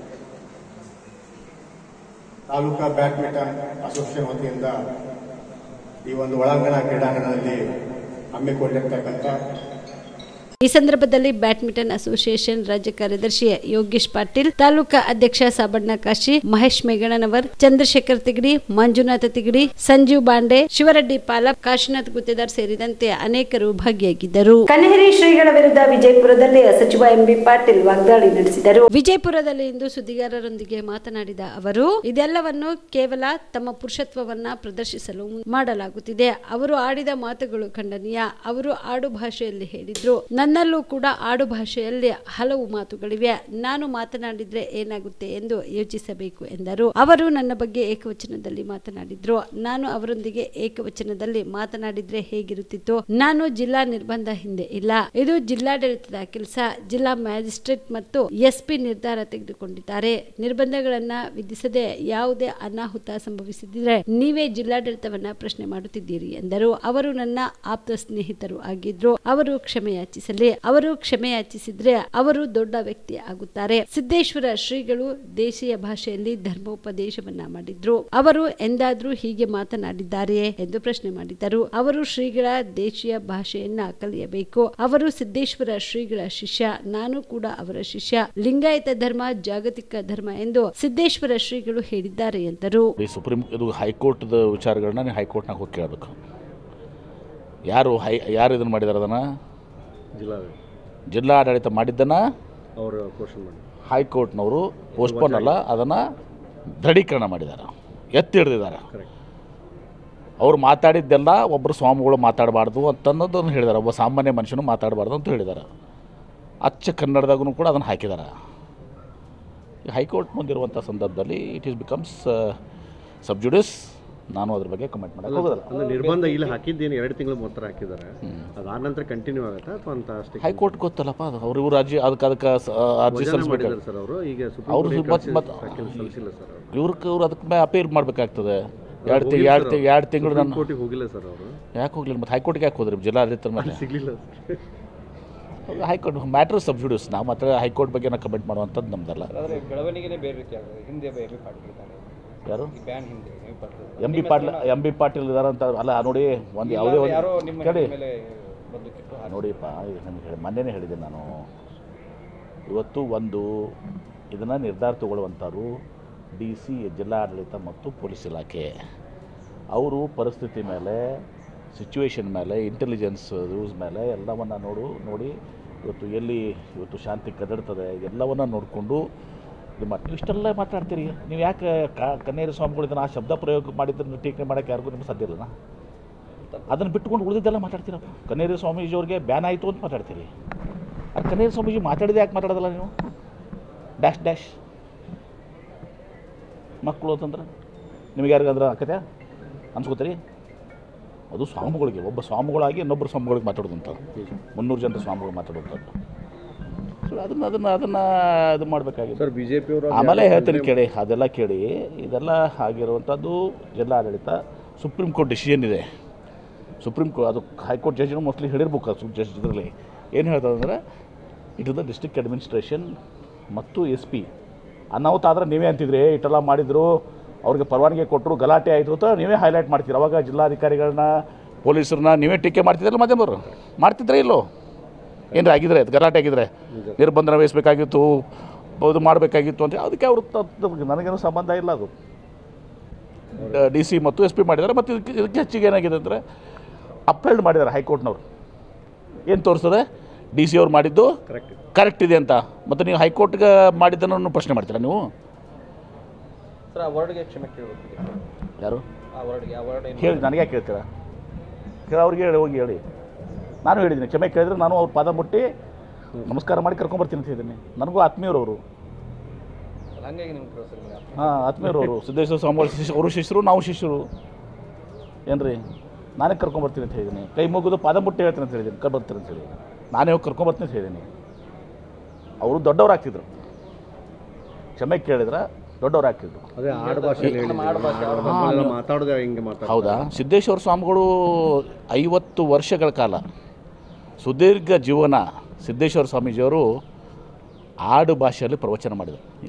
ತಾಲೂಕಾ ಬ್ಯಾಡ್ಮಿಂಟನ್ ಅಸೋಸಿಯೇಷನ್ ವತಿಯಿಂದ ಈ ಒಂದು ಒಳಾಂಗಣ ಕ್ರೀಡಾಂಗಣದಲ್ಲಿ ಹಮ್ಮಿಕೊಂಡಿರ್ತಕ್ಕಂಥ ಈ ಸಂದರ್ಭದಲ್ಲಿ ಬ್ಯಾಡ್ಮಿಂಟನ್ ಅಸೋಸಿಯೇಷನ್ ರಾಜ್ಯ ಕಾರ್ಯದರ್ಶಿ ಯೋಗೇಶ್ ಪಾಟೀಲ್, ತಾಲೂಕಾ ಅಧ್ಯಕ್ಷ ಸಾಬಣ್ಣ ಕಾಶಿ, ಮಹೇಶ್ ಮೇಗಣ್ಣನವರ್, ಚಂದ್ರಶೇಖರ್ ತಿಗಡಿ, ಮಂಜುನಾಥ ತಿಗಡಿ, ಸಂಜೀವ್ ಬಾಂಡೆ, ಶಿವರೆಡ್ಡಿ ಪಾಲಪ್, ಕಾಶಿನಾಥ್ ಗುತ್ತೇದಾರ್ ಸೇರಿದಂತೆ ಅನೇಕರು ಭಾಗಿಯಾಗಿದ್ದರು. ಕನ್ಹೇರಿ ಶ್ರೀಗಳ ವಿರುದ್ಧ ವಿಜಯಪುರದಲ್ಲಿ ಸಚಿವ ಎಂಬಿ ಪಾಟೀಲ್ ವಾಗ್ದಾಳಿ ನಡೆಸಿದರು. ವಿಜಯಪುರದಲ್ಲಿ ಇಂದು ಸುದ್ದಿಗಾರರೊಂದಿಗೆ ಮಾತನಾಡಿದ ಅವರು, ಇದೆಲ್ಲವನ್ನು ಕೇವಲ ತಮ್ಮ ಪುರುಷತ್ವವನ್ನ ಪ್ರದರ್ಶಿಸಲು ಮಾಡಲಾಗುತ್ತಿದೆ. ಅವರು ಆಡಿದ ಮಾತುಗಳು ಖಂಡನೀಯ. ಅವರು ಆಡು ಭಾಷೆಯಲ್ಲಿ ಹೇಳಿದ್ರು. ನನ್ನಲ್ಲೂ ಕೂಡ ಆಡು ಭಾಷೆಯಲ್ಲಿ ಹಲವು ಮಾತುಗಳಿವೆ. ನಾನು ಮಾತನಾಡಿದ್ರೆ ಏನಾಗುತ್ತೆ ಎಂದು ಯೋಚಿಸಬೇಕು ಎಂದರು. ಅವರು ನನ್ನ ಬಗ್ಗೆ ಏಕವಚನದಲ್ಲಿ ಮಾತನಾಡಿದ್ರು. ನಾನು ಅವರೊಂದಿಗೆ ಏಕವಚನದಲ್ಲಿ ಮಾತನಾಡಿದ್ರೆ ಹೇಗಿರುತ್ತಿತ್ತು? ನಾನು ಜಿಲ್ಲಾ ನಿರ್ಬಂಧ ಹಿಂದೆ ಇಲ್ಲ. ಇದು ಜಿಲ್ಲಾಡಳಿತದ ಕೆಲಸ. ಜಿಲ್ಲಾ ಮ್ಯಾಜಿಸ್ಟ್ರೇಟ್ ಮತ್ತು ಎಸ್ಪಿ ನಿರ್ಧಾರ ತೆಗೆದುಕೊಂಡಿದ್ದಾರೆ. ನಿರ್ಬಂಧಗಳನ್ನ ವಿಧಿಸದೆ ಯಾವುದೇ ಅನಾಹುತ ಸಂಭವಿಸಿದ್ರೆ ನೀವೇ ಜಿಲ್ಲಾಡಳಿತವನ್ನ ಪ್ರಶ್ನೆ ಮಾಡುತ್ತಿದ್ದೀರಿ ಎಂದರು. ಅವರು ನನ್ನ ಆಪ್ತ ಸ್ನೇಹಿತರು ಆಗಿದ್ರು. ಅವರು ಕ್ಷಮೆಯಾಚಿಸಲಿ. ಅವರು ಕ್ಷಮೆಯಾಚಿಸಿದ್ರೆ ಅವರು ದೊಡ್ಡ ವ್ಯಕ್ತಿ ಆಗುತ್ತಾರೆ. ಸಿದ್ದೇಶ್ವರ ಶ್ರೀಗಳು ದೇಶೀಯ ಭಾಷೆಯಲ್ಲಿ ಧರ್ಮೋಪದೇಶವನ್ನ ಮಾಡಿದ್ರು. ಅವರು ಎಂದಾದ್ರೂ ಹೀಗೆ ಮಾತನಾಡಿದ್ದಾರೆಯೇ ಎಂದು ಪ್ರಶ್ನೆ ಮಾಡಿದರು. ಅವರು ಶ್ರೀಗಳ ದೇಶೀಯ ಭಾಷೆಯನ್ನ ಕಲಿಯಬೇಕು. ಅವರು ಸಿದ್ದೇಶ್ವರ ಶ್ರೀಗಳ ಶಿಷ್ಯ. ನಾನು ಕೂಡ ಅವರ ಶಿಷ್ಯ. ಲಿಂಗಾಯತ ಧರ್ಮ ಜಾಗತಿಕ ಧರ್ಮ ಎಂದು ಸಿದ್ದೇಶ್ವರ ಶ್ರೀಗಳು ಹೇಳಿದ್ದಾರೆ ಎಂದರು. ಸುಪ್ರೀಂ ಇದು ಹೈಕೋರ್ಟ್ ವಿಚಾರಗಳನ್ನ ಹೈಕೋರ್ಟ್ನಾಗ ಹೋಗಿ ಕೇಳಬೇಕು. ಯಾರು ಇದನ್ನು ಮಾಡಿದಾರೆ? ಅದನ್ನು ಜಿಲ್ಲಾ ಆಡಳಿತ ಮಾಡಿದ್ದನ್ನು ಅವರು ಪೋಸ್ಟ್ಪೋನ್ ಮಾಡಿ ಹೈಕೋರ್ಟ್ನವರು ಪೋಸ್ಟ್ಪೋನ್ ಅಲ್ಲ, ಅದನ್ನು ದೃಢೀಕರಣ ಮಾಡಿದ್ದಾರೆ, ಎತ್ತಿ ಹಿಡಿದಿದ್ದಾರೆ. ಅವ್ರು ಮಾತಾಡಿದ್ದೆಲ್ಲ ಒಬ್ಬರು ಸ್ವಾಮಿಗಳು ಮಾತಾಡಬಾರ್ದು ಅಂತನ್ನೋದನ್ನು ಹೇಳಿದ್ದಾರೆ. ಒಬ್ಬ ಸಾಮಾನ್ಯ ಮನುಷ್ಯನು ಮಾತಾಡಬಾರ್ದು ಅಂತ ಹೇಳಿದ್ದಾರೆ. ಅಚ್ಚ ಕನ್ನಡದಾಗೂ ಕೂಡ ಅದನ್ನು ಹಾಕಿದ್ದಾರೆ. ಹೈಕೋರ್ಟ್ ಮುಂದಿರುವಂಥ ಸಂದರ್ಭದಲ್ಲಿ ಇಟ್ ಈಸ್ ಬಿಕಮ್ಸ್ ಸಬ್ಜುಡಿಸ್. ನಾನು ಅದ್ರ ಬಗ್ಗೆ ಕಮೆಂಟ್ ಮಾಡಕ್ಕೆ ಹೋಗೋದಿಲ್ಲ. ಅಂದರೆ ನಿರ್ಬಂಧ ಇಲ್ಲಿ ಹಾಕಿದ್ದೇನು 2 ತಿಂಗಳು ಮೊತ್ತರ ಹಾಕಿದ್ದಾರೆ, ಅದಾದ ನಂತರ ಕಂಟಿನ್ಯೂ ಆಗುತ್ತಾ ಅಥವಾ ಅಂತ ಅಷ್ಟೇ? ಹೈಕೋರ್ಟ್ ಗೊತ್ತಲ್ಲಪ್ಪ, ಅದು ಅವರು ರಾಜ್ಯ ಅದಕ್ಕೆ ಅರ್ಜಿ ಸಲ್ಲಿಸಬೇಕು ಸರ್. ಅವರು ಈಗ ಅವರು ಸಲ್ಲಿಸಿಲ್ಲ ಸರ್. ಇವ್ರು ಅದಕ್ಕೆ ಅಪೀಲ್ ಮಾಡಬೇಕಾಗ್ತದೆ. 2 ತಿಂಗಳು ನಾನು ಕೋರ್ಟಿಗೆ ಹೋಗಿಲ್ಲ ಸರ್. ಅವರು ಯಾಕೆ ಹೋಗಲಿಲ್ಲ? ಮತ್ತು ಹೈಕೋರ್ಟ್ಗೆ ಯಾಕೆ ಹೋದ್ರಿ? ಜಿಲ್ಲಾಡಳಿತ ಮೇಲೆ ಸಿಗಲಿಲ್ಲ. High court matter sub judice. ನಾವು ಮಾತ್ರ ಹೈಕೋರ್ಟ್ ಬಗ್ಗೆ ನಾವು ಕಮೆಂಟ್ ಮಾಡುವಂಥದ್ದು ನಮ್ದಲ್ಲ. ಬೆಳವಣಿಗೆನೇ ಬೇರೆ ರೀತಿ ಆಗಿದೆ. ಹಿಂದೆ ಯಾರು ಎಂ ಬಿ ಪಾಟೀಲ್ ಇದಾರಂತ ಅಲ್ಲ ನೋಡಿ. ಒಂದು ಯಾವುದೇ ಒಂದು ಕೇಳಿ ನೋಡಿಪ್ಪ, ನಿಮಗೆ ಮೊನ್ನೆನೇ ಹೇಳಿದೆ ನಾನು. ಇವತ್ತು ಇದನ್ನು ನಿರ್ಧಾರ ತಗೊಳ್ಳುವಂಥವ್ರು DC ಜಿಲ್ಲಾಡಳಿತ ಮತ್ತು ಪೊಲೀಸ್ ಇಲಾಖೆ. ಅವರು ಪರಿಸ್ಥಿತಿ ಮೇಲೆ, ಸಿಚುವೇಶನ್ ಮೇಲೆ, ಇಂಟೆಲಿಜೆನ್ಸ್ ಯೂಸ್ ಮೇಲೆ ಎಲ್ಲವನ್ನು ನೋಡಿ ಇವತ್ತು ಶಾಂತಿ ಕದಡ್ತದೆ ಎಲ್ಲವನ್ನು ನೋಡಿಕೊಂಡು ಇಷ್ಟೆಲ್ಲ ಮಾತಾಡ್ತೀರಿ. ನೀವು ಯಾಕೆ ಕನ್ನೇರಿ ಸ್ವಾಮಿಗಳು ಇದನ್ನು ಆ ಶಬ್ದ ಪ್ರಯೋಗ ಮಾಡಿದ್ದನ್ನು ಟೀಕೆ ಮಾಡೋಕ್ಕೆ ಯಾರಿಗೂ ನಿಮ್ಗೆ ಸಾಧ್ಯ ಇಲ್ಲನಾ? ಅದನ್ನು ಬಿಟ್ಕೊಂಡು ಉಳಿದಿದ್ದೆಲ್ಲ ಮಾತಾಡ್ತೀರಪ್ಪ. ಕನ್ನೇರಿ ಸ್ವಾಮೀಜಿಯವ್ರಿಗೆ ಬ್ಯಾನ್ ಆಯಿತು ಅಂತ ಮಾತಾಡ್ತೀರಿ. ಅದು ಕನ್ನೇರಿ ಸ್ವಾಮೀಜಿ ಮಾತಾಡಿದೆ ಯಾಕೆ ಮಾತಾಡೋದಲ್ಲ ನೀವು? ಡ್ಯಾಶ್ ಮಕ್ಕಳು ಅಂತಂದ್ರೆ ನಿಮಗೆ ಯಾರಿಗಂದ್ರೆ ಆಕತೆ ಅನ್ಸ್ಕೋತೀರಿ? ಅದು ಸ್ವಾಮಿಗಳಿಗೆ, ಒಬ್ಬ ಸ್ವಾಮಿಗಳಾಗಿ ಇನ್ನೊಬ್ಬರು ಸ್ವಾಮಿಗಳಿಗೆ ಮಾತಾಡೋದಂಥದ್ದು, 300 ಜನರ ಸ್ವಾಮಿಗಳು ಮಾತಾಡೋದಂಥದ್ದು. ಸೊ ಅದನ್ನು ಇದು ಮಾಡಬೇಕಾಗಿದೆ ಸರ್ ಬಿಜೆಪಿಯವರು. ಆಮೇಲೆ ಹೇಳ್ತೀನಿ ಕೇಳಿ, ಅದೆಲ್ಲ ಕೇಳಿ. ಇದೆಲ್ಲ ಆಗಿರುವಂಥದ್ದು ಜಿಲ್ಲಾಡಳಿತ. ಸುಪ್ರೀಂ ಕೋರ್ಟ್ ಡಿಸಿಷನ್ ಇದೆ. ಸುಪ್ರೀಂ ಕೋರ್ಟ್ ಅದು ಹೈಕೋರ್ಟ್ ಜಡ್ಜ್ನು ಮೋಸ್ಟ್ಲಿ ಹೇಳಿರ್ಬೇಕು. ಜಡ್ಜ್ ಇದರಲ್ಲಿ ಏನು ಹೇಳ್ತದೆ ಅಂದರೆ, it is the district administration ಮತ್ತು SP. ಅನಾಹುತ ಆದರೆ ನೀವೇ ಅಂತಿದ್ರಿ, ಇಷ್ಟೆಲ್ಲ ಮಾಡಿದ್ರು, ಅವ್ರಿಗೆ ಪರವಾನಗಿ ಕೊಟ್ಟರು, ಗಲಾಟೆ ಆಯಿತು ಅಂತ ನೀವೇ ಹೈಲೈಟ್ ಮಾಡ್ತೀರಿ. ಅವಾಗ ಜಿಲ್ಲಾಧಿಕಾರಿಗಳನ್ನ, ಪೊಲೀಸರನ್ನ ನೀವೇ ಟೀಕೆ ಮಾಡ್ತಿದ್ರಲ್ಲ ಮಾಧ್ಯಮರು. ಮಾಡ್ತಿದ್ರೆ ಇಲ್ಲೋ ಏನಾರ ಆಗಿದ್ರೆ, ಗಲಾಟೆ ಆಗಿದ್ರೆ ನಿರ್ಬಂಧನ ವಹಿಸಬೇಕಾಗಿತ್ತು, ಇದು ಮಾಡಬೇಕಾಗಿತ್ತು ಅಂತ. ಅದಕ್ಕೆ ಅವರು ನನಗೇನು ಸಂಬಂಧ ಇಲ್ಲ. ಅದು DC ಮತ್ತು SP ಮಾಡಿದ್ದಾರೆ. ಮತ್ತು ಇದಕ್ಕೆ ಹೆಚ್ಚಿಗೆ ಏನಾಗಿದೆ ಅಂದರೆ ಅಪ್ಹೆಲ್ಡ್ ಮಾಡಿದ್ದಾರೆ ಹೈಕೋರ್ಟ್ನವರು. ಏನು ತೋರಿಸ್ತದೆ? DC ಅವ್ರು ಮಾಡಿದ್ದು ಕರೆಕ್ಟ್ ಇದೆ ಅಂತ. ಮತ್ತು ನೀವು ಹೈಕೋರ್ಟ್ಗೆ ಮಾಡಿದ್ದನ್ನು ಪ್ರಶ್ನೆ ಮಾಡ್ತೀರಾ ನೀವು? ಯಾರು ಹೇಳಿ? ನನಗೆ ಯಾಕೆ ಕೇಳ್ತೀರಾ? ಅವ್ರಿಗೆ ಹೋಗಿ ಹೇಳಿ. ನಾನು ಹೇಳಿದ್ದೀನಿ, ಕ್ಷಮೆ ಕೇಳಿದ್ರೆ ನಾನು ಅವ್ರ ಪಾದ ಮುಟ್ಟಿ ನಮಸ್ಕಾರ ಮಾಡಿ ಕರ್ಕೊಂಬರ್ತೀನಿ ಅಂತ ಹೇಳಿದ್ದೀನಿ. ನನಗೂ ಆತ್ಮೀಯರವರು. ಹಾಂ, ಆತ್ಮೀಯರವರು. ಸಿದ್ದೇಶ್ವರ ಸ್ವಾಮಿಗಳು ಅವರು ಶಿಷ್ಯರು, ನಾವು ಶಿಷ್ಯರು ಏನ್ರಿ. ನಾನೇ ಕರ್ಕೊಂಬರ್ತೀನಿ ಅಂತ ಹೇಳಿದ್ದೀನಿ. ಕೈ ಮುಗಿದು ಪಾದ ಮುಟ್ಟಿ ಹೇಳ್ತೀನಿ ಅಂತ ಹೇಳಿದ್ದೀನಿ, ಕರ್ಬರ್ತೀನಿ ಅಂತ ಹೇಳಿ. ನಾನೇ ಹೋಗಿ ಕರ್ಕೊಂಬರ್ತೀನಿ ಅಂತ ಹೇಳಿದ್ದೀನಿ. ಅವರು ದೊಡ್ಡವರಾಗ್ತಿದ್ರು. ಕ್ಷಮೆ ಕೇಳಿದ್ರೆ ದೊಡ್ಡವರಾಗ್ತಿದ್ರು. ಹೌದಾ? ಸಿದ್ದೇಶ್ವರ ಸ್ವಾಮಿಗಳು 50 ವರ್ಷಗಳ ಕಾಲ ಸುದೀರ್ಘ ಜೀವನ. ಸಿದ್ದೇಶ್ವರ ಸ್ವಾಮೀಜಿಯವರು ಆಡು ಭಾಷೆಯಲ್ಲಿ ಪ್ರವಚನ ಮಾಡಿದರು.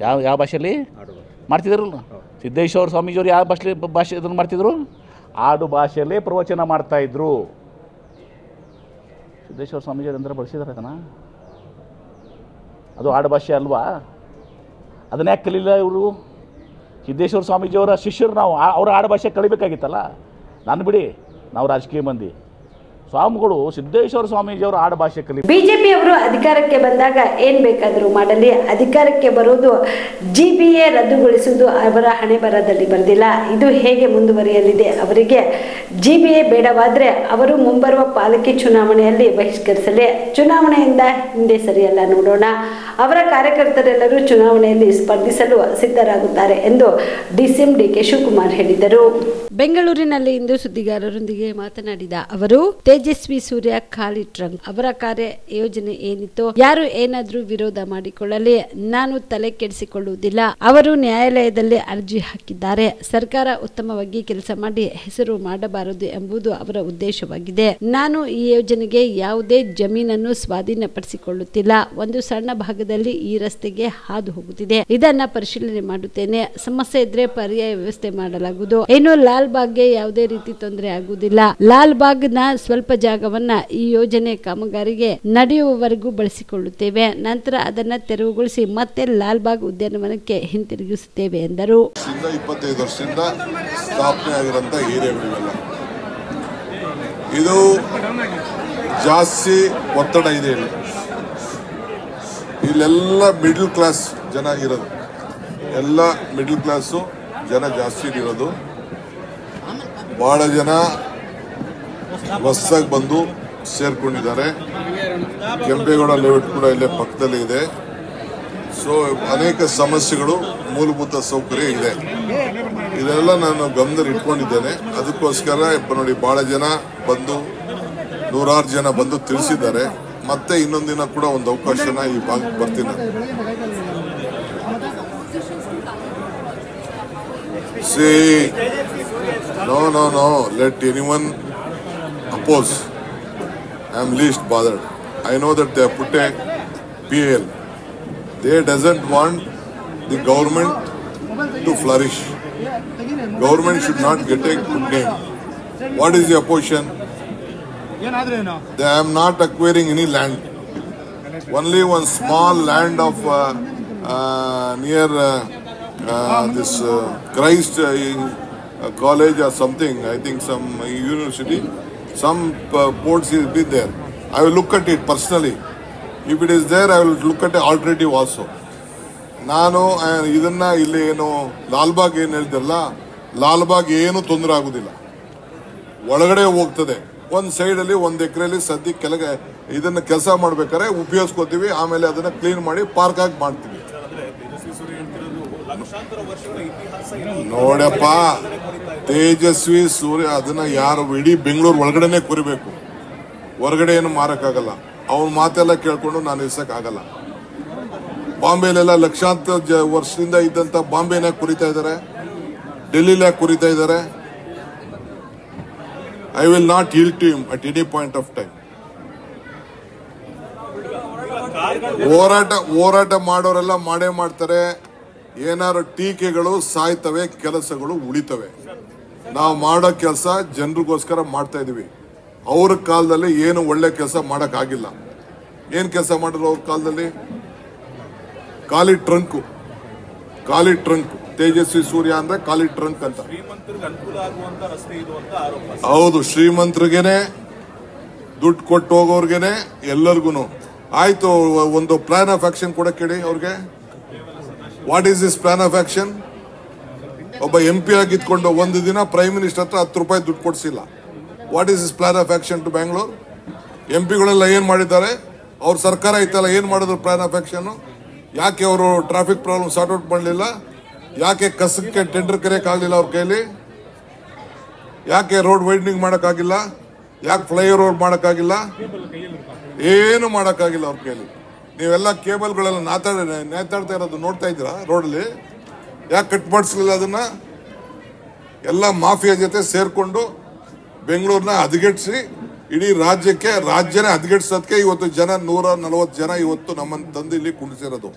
ಯಾವ ಭಾಷೆಯಲ್ಲಿ ಮಾಡ್ತಿದ್ರಲ್ಲ? ಸಿದ್ದೇಶ್ವರ ಸ್ವಾಮೀಜಿಯವರು ಯಾವ ಭಾಷೆ ಇದನ್ನು ಮಾಡ್ತಿದ್ರು? ಆಡು ಭಾಷೆಯಲ್ಲೇ ಪ್ರವಚನ ಮಾಡ್ತಾಯಿದ್ರು. ಸಿದ್ದೇಶ್ವರ ಸ್ವಾಮೀಜಿಯವ್ರು ಅಂದ್ರೆ ಬಳಸಿದಾರೆ ಅದನ್ನು. ಅದು ಆಡುಭಾಷೆ ಅಲ್ವಾ? ಅದನ್ನ ಯಾಕೆ ಕಲೀಲಿಲ್ಲ ಇವರು? ಸಿದ್ದೇಶ್ವರ ಸ್ವಾಮೀಜಿಯವರ ಶಿಷ್ಯರು ನಾವು, ಅವರ ಆಡುಭಾಷೆ ಕಲಿಬೇಕಾಗಿತ್ತಲ್ಲ. ನಾನು ಬಿಡಿ, ನಾವು ರಾಜಕೀಯ ಮಂದಿ, ಸ್ವಾಮಿಗಳು ಸಿದ್ದೇಶ್ವರ ಸ್ವಾಮೀಜಿಯವರ ಆಡುಭಾಷೆ ಕಲಿ. ಬಿಜೆಪಿಯವರು ಅಧಿಕಾರಕ್ಕೆ ಬಂದಾಗ ಏನ್ ಬೇಕಾದರೂ ಮಾಡಲಿ, ಅಧಿಕಾರಕ್ಕೆ ಬರುವುದು GBA ರದ್ದುಗೊಳಿಸುವುದು ಅವರ ಹಣೆ ಬರದಲ್ಲಿ ಬರೆದಿಲ್ಲ. ಇದು ಹೇಗೆ ಮುಂದುವರಿಯಲಿದೆ? ಅವರಿಗೆ GBA ಬೇಡವಾದ್ರೆ ಅವರು ಮುಂಬರುವ ಪಾಲಿಕೆ ಚುನಾವಣೆಯಲ್ಲಿ ಬಹಿಷ್ಕರಿಸಲಿ. ಚುನಾವಣೆಯಿಂದ ಹಿಂದೆ ಸರಿಯಲ್ಲ, ನೋಡೋಣ. ಅವರ ಕಾರ್ಯಕರ್ತರೆಲ್ಲರೂ ಚುನಾವಣೆಯಲ್ಲಿ ಸ್ಪರ್ಧಿಸಲು ಸಿದ್ಧರಾಗುತ್ತಾರೆ ಎಂದು DCM DK ಶಿವಕುಮಾರ್ ಹೇಳಿದರು. ಬೆಂಗಳೂರಿನಲ್ಲಿ ಇಂದು ಸುದ್ದಿಗಾರರೊಂದಿಗೆ ಮಾತನಾಡಿದ ಅವರು, ತೇಜಸ್ವಿ ಸೂರ್ಯ ಖಾಲಿ ಟ್ರಂಕ್. ಅವರ ಕಾರ್ಯ ಯೋಜನೆ ಏನಿತ್ತು, ಯಾರು ಏನಾದ್ರೂ ವಿರೋಧ ಮಾಡಿಕೊಳ್ಳಲಿ, ನಾನು ತಲೆ ಕೆಡಿಸಿಕೊಳ್ಳುವುದಿಲ್ಲ. ಅವರು ನ್ಯಾಯಾಲಯದಲ್ಲಿ ಅರ್ಜಿ ಹಾಕಿದ್ದಾರೆ. ಸರ್ಕಾರ ಉತ್ತಮವಾಗಿ ಕೆಲಸ ಮಾಡಿ ಹೆಸರು ಮಾಡಬಾರದು ಎಂಬುದು ಅವರ ಉದ್ದೇಶವಾಗಿದೆ. ನಾನು ಈ ಯೋಜನೆಗೆ ಯಾವುದೇ ಜಮೀನನ್ನು ಸ್ವಾಧೀನಪಡಿಸಿಕೊಳ್ಳುತ್ತಿಲ್ಲ. ಒಂದು ಸಣ್ಣ ಭಾಗದಲ್ಲಿ ಈ ರಸ್ತೆಗೆ ಹಾದು ಹೋಗುತ್ತಿದೆ, ಇದನ್ನ ಪರಿಶೀಲನೆ ಮಾಡುತ್ತೇನೆ. ಸಮಸ್ಯೆ ಇದ್ರೆ ಪರ್ಯಾಯ ವ್ಯವಸ್ಥೆ ಮಾಡಲಾಗುವುದು. ಇನ್ನು ಲಾಲ್ ಬಾಗ್ಗೆ ಯಾವುದೇ ರೀತಿ ತೊಂದರೆ ಆಗುವುದಿಲ್ಲ. ಲಾಲ್ ಬಾಗ್ ನ ಸ್ವಲ್ಪ ಜಾಗವನ್ನ ಈ ಯೋಜನೆ ಕಾಮಗಾರಿಗೆ ನಡೆಯುವವರೆಗೂ ಬಳಸಿಕೊಳ್ಳುತ್ತೇವೆ. ನಂತರ ಅದನ್ನ ತೆರವುಗೊಳಿಸಿ ಮತ್ತೆ ಲಾಲ್ ಬಾಗ್ ಉದ್ಯಾನವನಕ್ಕೆ ಹಿಂತಿರುಗಿಸುತ್ತೇವೆ ಎಂದರು. 25 ವರ್ಷದಿಂದ ಸ್ಥಾಪನೆ ಆಗಿರುವಂತ ಏರಿಯಾಗಳಿವೆಲ್ಲ, ಇದು ಜಾಸ್ತಿ ಒತ್ತಡ ಇದೆ. ಇಲ್ಲೆಲ್ಲ ಮಿಡ್ಲ್ ಕ್ಲಾಸ್ ಜನ ಇರೋದು, ಎಲ್ಲ ಮಿಡ್ಲ್ ಕ್ಲಾಸು ಜನ ಜಾಸ್ತಿ ಇರೋದು. ಬಹಳ ಜನ ಹೊಸದಾಗಿ ಬಂದು ಸೇರ್ಕೊಂಡಿದ್ದಾರೆ. ಕೆಂಪೇಗೌಡ ಲೇಔಟ್ ಕೂಡ ಇಲ್ಲೇ ಪಕ್ಕದಲ್ಲಿ ಇದೆ. ಸೊ ಅನೇಕ ಸಮಸ್ಯೆಗಳು, ಮೂಲಭೂತ ಸೌಕರ್ಯ ಇದೆ. ಇದೆಲ್ಲ ನಾನು ಗಮನದಲ್ಲಿ ಇಟ್ಕೊಂಡಿದ್ದೇನೆ. ಅದಕ್ಕೋಸ್ಕರ ನೋಡಿ, ಬಹಳ ಜನ ಬಂದು, ನೂರಾರು ಜನ ಬಂದು ತಿಳಿಸಿದ್ದಾರೆ. ಮತ್ತೆ ಇನ್ನೊಂದಿನ ಕೂಡ ಒಂದು ಅವಕಾಶನ ಈ ಭಾಗಕ್ಕೆ ಬರ್ತೀನಿ. See, no, let anyone oppose. I am least bothered. I know that they have put a PAL. They doesn't want the government to flourish. Government should not get a good name. What is the opposition? They am not acquiring any land. Only one small land of near this Christ college or something, I think some university, some ports will be there. I will look at it personally. If it is there, I will look at an alternative also. ನಾನು ಇದನ್ನ ಇಲ್ಲಿ ಏನು ಲಾಲ್ಬಾಗ್ ಏನು ಹೇಳ್ತಾರಲ್ಲ, ಲಾಲ್ಬಾಗ್ ಏನು ತೊಂದರೆ ಆಗುದಿಲ್ಲ, ಒಳಗಡೆ ಹೋಗ್ತದೆ. ಒಂದು ಸೈಡಲ್ಲಿ 1 ಎಕರೆಯಲ್ಲಿ ಸದ್ಯಕ್ಕೆ ಕೆಳಗೆ ಇದನ್ನ ಕೆಲಸ ಮಾಡ್ಬೇಕಾದ್ರೆ ಉಪಯೋಗಿಸ್ಕೋತೀವಿ. ಆಮೇಲೆ ಅದನ್ನ ಕ್ಲೀನ್ ಮಾಡಿ ಪಾರ್ಕ್ ಆಗಿ ಮಾಡ್ತೀವಿ. ನೋಡಪ್ಪ, ತೇಜಸ್ವಿ ಸೂರ್ಯ ಅದನ್ನ ಯಾರು ಇಡೀ ಬೆಂಗಳೂರು ಒಳಗಡೆನೆ ಕುರಿಬೇಕು, ಹೊರಗಡೆ ಏನು ಮಾರಕ್ಕಾಗಲ್ಲ. ಅವನ ಮಾತೆಲ್ಲ ಕೇಳ್ಕೊಂಡು ನಾನು ಇರ್ಸಕ್ಕಾಗಲ್ಲ. ಬಾಂಬೆಲೆಲ್ಲ ಲಕ್ಷಾಂತರ ವರ್ಷದಿಂದ ಇದ್ದಂತ ಬಾಂಬೆನ ಕುರಿತಾ ಇದ್ದಾರೆ, ಡೆಲ್ಲಿಲ ಕುರಿತಾ ಇದ್ದಾರೆ. I will not yield to him at any point of time. ಹೋರಾಟ ಮಾಡೋರೆಲ್ಲ ಮಾಡೇ ಮಾಡ್ತಾರೆ. ಏನಾದ್ರು ಟೀಕೆಗಳು ಸಾಯ್ತವೆ, ಕೆಲಸಗಳು ಉಳಿತವೆ. ನಾವು ಮಾಡೋ ಕೆಲಸ ಜನರಿಗೋಸ್ಕರ ಮಾಡ್ತಾ ಇದೀವಿ. ಅವ್ರ ಕಾಲದಲ್ಲಿ ಏನು ಒಳ್ಳೆ ಕೆಲಸ ಮಾಡಕ್ ಆಗಿಲ್ಲ. ಏನ್ ಕೆಲಸ ಮಾಡಿದ್ರು ಅವ್ರ ಕಾಲದಲ್ಲಿ? ಖಾಲಿ ಟ್ರಂಕ್. ತೇಜಸ್ವಿ ಸೂರ್ಯ ಅಂದ್ರೆ ಖಾಲಿ ಟ್ರಂಕ್ ಅಂತ. ಹೌದು, ಶ್ರೀಮಂತರಿಗೇನೆ, ದುಡ್ಡು ಕೊಟ್ಟು ಹೋಗೋರ್ಗೆನೆ, ಎಲ್ಲರಿಗೂ ಆಯ್ತು. ಒಂದು ಪ್ಲಾನ್ ಆಫ್ ಆಕ್ಷನ್ ಕೊಡಕ್ಕೆ ಹೇಳಿ ಅವ್ರಿಗೆ. What is this plan of action? ಒಬ್ಬ MP ಆಗಿದ್ಕೊಂಡು ಒಂದು ದಿನ ಪ್ರೈಮ್ ಮಿನಿಸ್ಟರ್ ಹತ್ರ 10 ರೂಪಾಯಿ ದುಡ್ಡು ಕೊಡಿಸಿಲ್ಲ. What is this plan of action to Bangalore? MP-ಗಳೆಲ್ಲ ಏನ್ ಮಾಡಿದ್ದಾರೆ? ಅವ್ರ ಸರ್ಕಾರ ಇತ್ತಲ್ಲ, ಏನ್ ಮಾಡಿದ್ರು ಪ್ಲಾನ್ ಆಫ್ ಆಕ್ಷನ್? ಯಾಕೆ ಅವರು ಟ್ರಾಫಿಕ್ ಪ್ರಾಬ್ಲಮ್ ಸಾರ್ಟ್ ಔಟ್ ಮಾಡಲಿಲ್ಲ? ಯಾಕೆ ಕಸಕ್ಕೆ ಟೆಂಡರ್ ಕರೆಯಕ್ಕಾಗಲಿಲ್ಲ ಅವ್ರ ಕೈಲಿ? ಯಾಕೆ ರೋಡ್ ವೈಡ್ನಿಂಗ್ ಮಾಡೋಕ್ಕಾಗಿಲ್ಲ? ಯಾಕೆ ಫ್ಲೈಓವರ್ ಮಾಡೋಕ್ಕಾಗಿಲ್ಲ? ಏನು ಮಾಡೋಕ್ಕಾಗಿಲ್ಲ ಅವ್ರ ಕೈಲಿ. ನೀವೆಲ್ಲ ಕೇಬಲ್ಗಳೆಲ್ಲ ನೇತಾಡ್ತಾ ಇರೋದು ನೋಡ್ತಾ ಇದ್ದೀರಾ ರೋಡಲ್ಲಿ. ಯಾಕೆ ಕಟ್ ಮಾಡಿಸ್ಲಿಲ್ಲ ಅದನ್ನ? ಎಲ್ಲ ಮಾಫಿಯಾ ಜೊತೆ ಸೇರ್ಕೊಂಡು ಬೆಂಗಳೂರನ್ನ ಹದಗೆಡಿಸಿ ಇಡೀ ರಾಜ್ಯನೇ ಹದಗೆಡಿಸೋದಕ್ಕೆ ಇವತ್ತು 140 ಜನ ಇವತ್ತು ನಮ್ಮನ್ನು ತಂದು ಇಲ್ಲಿ ಕುಣಿಸಿರೋದು.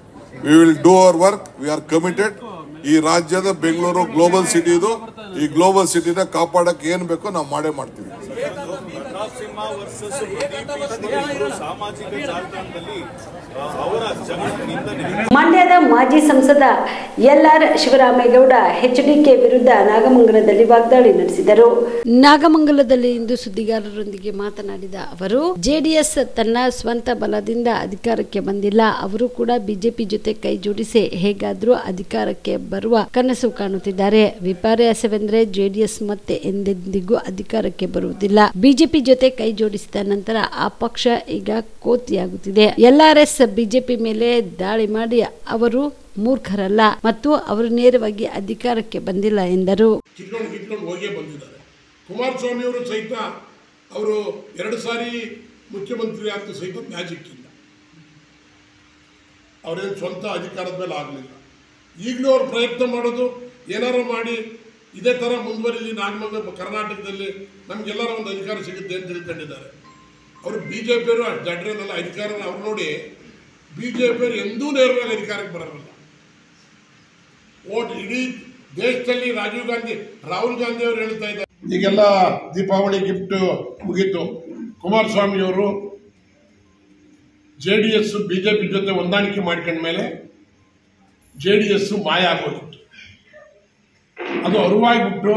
We will do our work. We are committed. ಈ ರಾಜ್ಯದ ಬೆಂಗಳೂರು ಗ್ಲೋಬಲ್ ಸಿಟಿ ಇದು. ಈ ಗ್ಲೋಬಲ್ ಸಿಟಿನ ಕಾಪಾಡಕ್ಕೆ ಏನ್ ಬೇಕೋ ನಾವು ಮಾಡೇ ಮಾಡ್ತೀವಿ. ನರಸಿಂಹ ವರ್ಸಸ್ ಸಾಮಾಜಿಕ ಜಾಲತಾಣದಲ್ಲಿ ಅವರ ಜಗಳದಿಂದ ಮಂಡ್ಯದ ಮಾಜಿ ಸಂಸದ ಎಲ್ಆರ್ ಶಿವರಾಮೇಗೌಡ ಎಚ್ಡಿಕೆ ವಿರುದ್ಧ ನಾಗಮಂಗಲದಲ್ಲಿ ವಾಗ್ದಾಳಿ ನಡೆಸಿದರು. ನಾಗಮಂಗಲದಲ್ಲಿ ಇಂದು ಸುದ್ದಿಗಾರರೊಂದಿಗೆ ಮಾತನಾಡಿದ ಅವರು, ಜೆಡಿಎಸ್ ತನ್ನ ಸ್ವಂತ ಬಲದಿಂದ ಅಧಿಕಾರಕ್ಕೆ ಬಂದಿಲ್ಲ. ಅವರು ಕೂಡ ಬಿಜೆಪಿ ಜೊತೆ ಕೈ ಜೋಡಿಸಿ ಹೇಗಾದ್ರೂ ಅಧಿಕಾರಕ್ಕೆ ಬರುವ ಕನಸು ಕಾಣುತ್ತಿದ್ದಾರೆ. ವಿಪರ್ಯಾಸವೆಂದರೆ ಜೆಡಿಎಸ್ ಮತ್ತೆ ಎಂದೆಂದಿಗೂ ಅಧಿಕಾರಕ್ಕೆ ಬರುವುದಿಲ್ಲ. ಬಿಜೆಪಿ ಜೊತೆ ಕೈ ಜೋಡಿಸಿದ ನಂತರ ಆ ಪಕ್ಷ ಈಗ ಕೋತಿಯಾಗುತ್ತಿದೆ. ಎಲ್ಆರ್ಎಸ್ ಬಿಜೆಪಿ ಮೇಲೆ ದಾಳಿ ಮಾಡಿ ಅವರು ಮೂರ್ಖರಲ್ಲ ಮತ್ತು ಅವರು ನೇರವಾಗಿ ಅಧಿಕಾರಕ್ಕೆ ಬಂದಿಲ್ಲ ಎಂದರು. ಕಿತ್ಕೊಂಡು ಹೋಗೇ ಬಂದಿದ್ದಾರೆ. ಕುಮಾರಸ್ವಾಮಿ ಅವರು ಸಹಿತ ಅವರು 2 ಸಾರಿ ಮುಖ್ಯಮಂತ್ರಿ ಆದ ಸಹಿತ ಮ್ಯಾಜಿಕ್ ಇಲ್ಲ. ಅವರೇನು ಸ್ವಂತ ಅಧಿಕಾರದ ಮೇಲೆ ಆಗಲಿಲ್ಲ. ಈಗಲೂ ಅವ್ರು ಪ್ರಯತ್ನ ಮಾಡೋದು ಏನಾರು ಮಾಡಿ ಇದೇ ಥರ ಮುಂದುವರಿಲಿ, ನಾಗಮಂಗಲ ಕರ್ನಾಟಕದಲ್ಲಿ ನಮಗೆಲ್ಲರ ಒಂದು ಅಧಿಕಾರ ಸಿಗುತ್ತೆ ಅಂತ ತಿಳ್ಕೊಂಡಿದ್ದಾರೆ. ಅವರು ಬಿ ಜೆ ಪಿಯವರು ಅಷ್ಟು ದಡ್ರೇನಲ್ಲ, ಅಧಿಕಾರನ ಅವ್ರು ನೋಡಿ ಬಿ ಜೆ ಪಿಯವರು ಎಂದೂ ನೇರವಾಗಿ ಅಧಿಕಾರಕ್ಕೆ ಬರೋಲ್ಲ. ಓಟ್ ಇಡೀ ದೇಶದಲ್ಲಿ ರಾಹುಲ್ ಗಾಂಧಿ ಅವರು ಹೇಳ್ತಾ ಇದ್ದಾರೆ, ಈಗೆಲ್ಲ ದೀಪಾವಳಿ ಗಿಫ್ಟ್ ಮುಗೀತು. ಕುಮಾರಸ್ವಾಮಿಯವರು JDS ಬಿಜೆಪಿ ಜೊತೆ ಹೊಂದಾಣಿಕೆ ಮಾಡ್ಕೊಂಡ ಮೇಲೆ JDS ಮಾಯ ಆಗೋಗಿತ್ತು. ಅದು ಅರಿವಾಗಿಬಿಟ್ಟು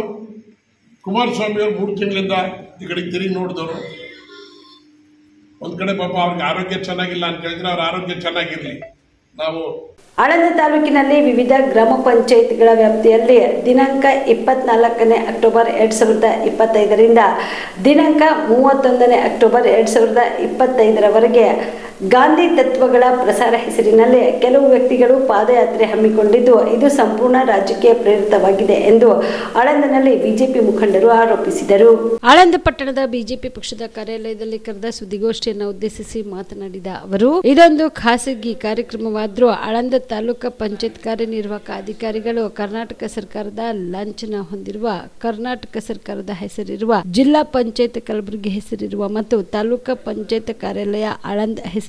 ಕುಮಾರಸ್ವಾಮಿಯವರು 3 ತಿಂಗಳಿಂದ ಈ ಕಡೆಗೆ ತಿರುಗಿ ನೋಡಿದವರು. ಒಂದ್ ಕಡೆ ಪಾಪ ಅವ್ರಿಗೆ ಆರೋಗ್ಯ ಚೆನ್ನಾಗಿಲ್ಲ ಅಂತ ಹೇಳಿದ್ರೆ ಅವ್ರ ಆರೋಗ್ಯ ಚೆನ್ನಾಗಿರ್ಲಿ. ನಾವು ಆಳಂದ ತಾಲೂಕಿನಲ್ಲಿ ವಿವಿಧ ಗ್ರಾಮ ಪಂಚಾಯಿತಿಗಳ ವ್ಯಾಪ್ತಿಯಲ್ಲಿ ದಿನಾಂಕ 24 ಅಕ್ಟೋಬರ್ 2025ರಿಂದ ದಿನಾಂಕ 31 ಅಕ್ಟೋಬರ್ 2025ರವರೆಗೆ ಗಾಂಧಿ ತತ್ವಗಳ ಪ್ರಸಾರ ಹೆಸರಿನಲ್ಲಿ ಕೆಲವು ವ್ಯಕ್ತಿಗಳು ಪಾದಯಾತ್ರೆ ಹಮ್ಮಿಕೊಂಡಿದ್ದು, ಇದು ಸಂಪೂರ್ಣ ರಾಜಕೀಯ ಪ್ರೇರಿತವಾಗಿದೆ ಎಂದು ಆಳಂದನಲ್ಲಿ ಬಿಜೆಪಿ ಮುಖಂಡರು ಆರೋಪಿಸಿದರು. ಆಳಂದ ಪಟ್ಟಣದ ಬಿಜೆಪಿ ಪಕ್ಷದ ಕಾರ್ಯಾಲಯದಲ್ಲಿ ಕರೆದ ಸುದ್ದಿಗೋಷ್ಠಿಯನ್ನು ಉದ್ದೇಶಿಸಿ ಮಾತನಾಡಿದ ಅವರು, ಇದೊಂದು ಖಾಸಗಿ ಕಾರ್ಯಕ್ರಮವಾದರೂ ಆಳಂದ ತಾಲೂಕು ಪಂಚಾಯತ್ ಕಾರ್ಯನಿರ್ವಾಹಕ ಅಧಿಕಾರಿಗಳು ಕರ್ನಾಟಕ ಸರ್ಕಾರದ ಲಾಂಛನ ಹೊಂದಿರುವ, ಕರ್ನಾಟಕ ಸರ್ಕಾರದ ಹೆಸರಿರುವ, ಜಿಲ್ಲಾ ಪಂಚಾಯತ್ ಕಲಬುರಗಿ ಹೆಸರಿರುವ ಮತ್ತು ತಾಲೂಕು ಪಂಚಾಯತ್ ಕಾರ್ಯಾಲಯ ಆಳಂದ್ ಹೆಸರಿರುವ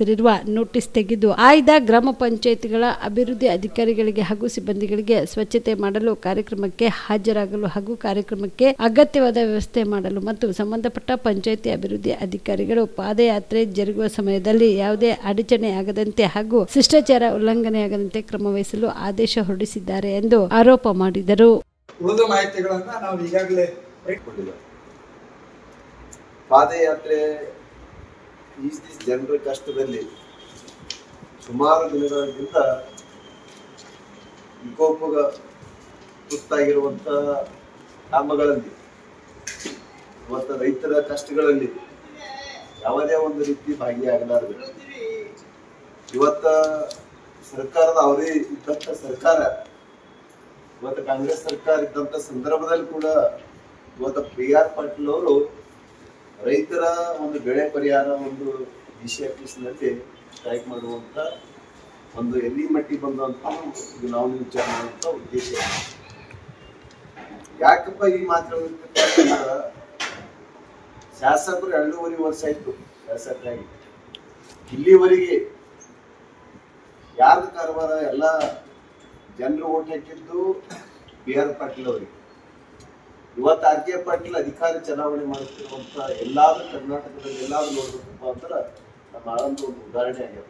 ನೋಟಿಸ್ ತೆಗೆದು ಆಯ್ದ ಗ್ರಾಮ ಪಂಚಾಯತ್ಗಳ ಅಭಿವೃದ್ಧಿ ಅಧಿಕಾರಿಗಳಿಗೆ ಹಾಗೂ ಸಿಬ್ಬಂದಿಗಳಿಗೆ ಸ್ವಚ್ಛತೆ ಮಾಡಲು, ಕಾರ್ಯಕ್ರಮಕ್ಕೆ ಹಾಜರಾಗಲು ಹಾಗೂ ಕಾರ್ಯಕ್ರಮಕ್ಕೆ ಅಗತ್ಯವಾದ ವ್ಯವಸ್ಥೆ ಮಾಡಲು ಮತ್ತು ಸಂಬಂಧಪಟ್ಟ ಪಂಚಾಯತಿ ಅಭಿವೃದ್ಧಿ ಅಧಿಕಾರಿಗಳು ಪಾದಯಾತ್ರೆ ಜರುಗುವ ಸಮಯದಲ್ಲಿ ಯಾವುದೇ ಅಡಚಣೆಯಾಗದಂತೆ ಹಾಗೂ ಶಿಷ್ಟಾಚಾರ ಉಲ್ಲಂಘನೆಯಾಗದಂತೆ ಕ್ರಮ ವಹಿಸಲು ಆದೇಶ ಹೊರಡಿಸಿದ್ದಾರೆ ಎಂದು ಆರೋಪ ಮಾಡಿದರು. ಉಳಿದ ಮಾಹಿತಿಗಳನ್ನ ನಾವು ಈಗಾಗಲೇ ಪಾದಯಾತ್ರೆ ಈ ಜನರ ಕಷ್ಟದಲ್ಲಿ ಸುಮಾರು ದಿನಗಳಿಂದ ವಿಕೋಪಗ ತುತ್ತಾಗಿರುವಂತ ಗ್ರಾಮಗಳಲ್ಲಿ ಮತ್ತು ರೈತರ ಕಷ್ಟಗಳಲ್ಲಿ ಯಾವುದೇ ಒಂದು ರೀತಿ ಭಾಗಿಯಾಗಲಾರದು. ಇವತ್ತ ಸರ್ಕಾರದ ಅವರೇ ಇದ್ದಂತ ಸರ್ಕಾರ, ಇವತ್ತು ಕಾಂಗ್ರೆಸ್ ಸರ್ಕಾರ ಇದ್ದಂತ ಸಂದರ್ಭದಲ್ಲಿ ಕೂಡ ಇವತ್ತು PR ಪಾಟೀಲ್ ಅವರು ರೈತರ ಒಂದು ಬೆಳೆ ಪರಿಹಾರ ಒಂದು DC ಆಫೀಸ್ನಲ್ಲಿ ಸ್ಟ್ರೈಕ್ ಮಾಡುವಂತ ಒಂದು ಎಲ್ಲಿ ಮಟ್ಟಿಗೆ ಬಂದಂತ ನಾವು ವಿಚಾರ ಮಾಡುವಂತ ಉದ್ದೇಶ. ಯಾಕಪ್ಪ ಈ ಮಾತಾಡೋದಕ್ಕೆ, ಶಾಸಕರು 2.5 ವರ್ಷ ಆಯ್ತು ಶಾಸಕರಾಗಿ. ಇಲ್ಲಿವರೆಗೆ ಯಾರ್ದು ಕಾರವಾರ ಎಲ್ಲ ಜನರು ಓಟ್ ಹಾಕಿದ್ದು PR ಪಾಟೀಲ್ ಅವರಿಗೆ. ಇವತ್ತು RK ಪಾಟೀಲ್ ಅಧಿಕಾರಿ ಚಲಾವಣೆ ಮಾಡುತ್ತಿರುವಂತ ಎಲ್ಲಾದ್ರೂ ಕರ್ನಾಟಕದಲ್ಲಿ ಎಲ್ಲಾದ್ರೂ ನೋಡ್ಬೇಕಪ್ಪ ಅಂದ್ರೆ ನಮ್ಮ ಆಳಂದ ಒಂದು ಉದಾಹರಣೆ ಆಗ್ಯದ.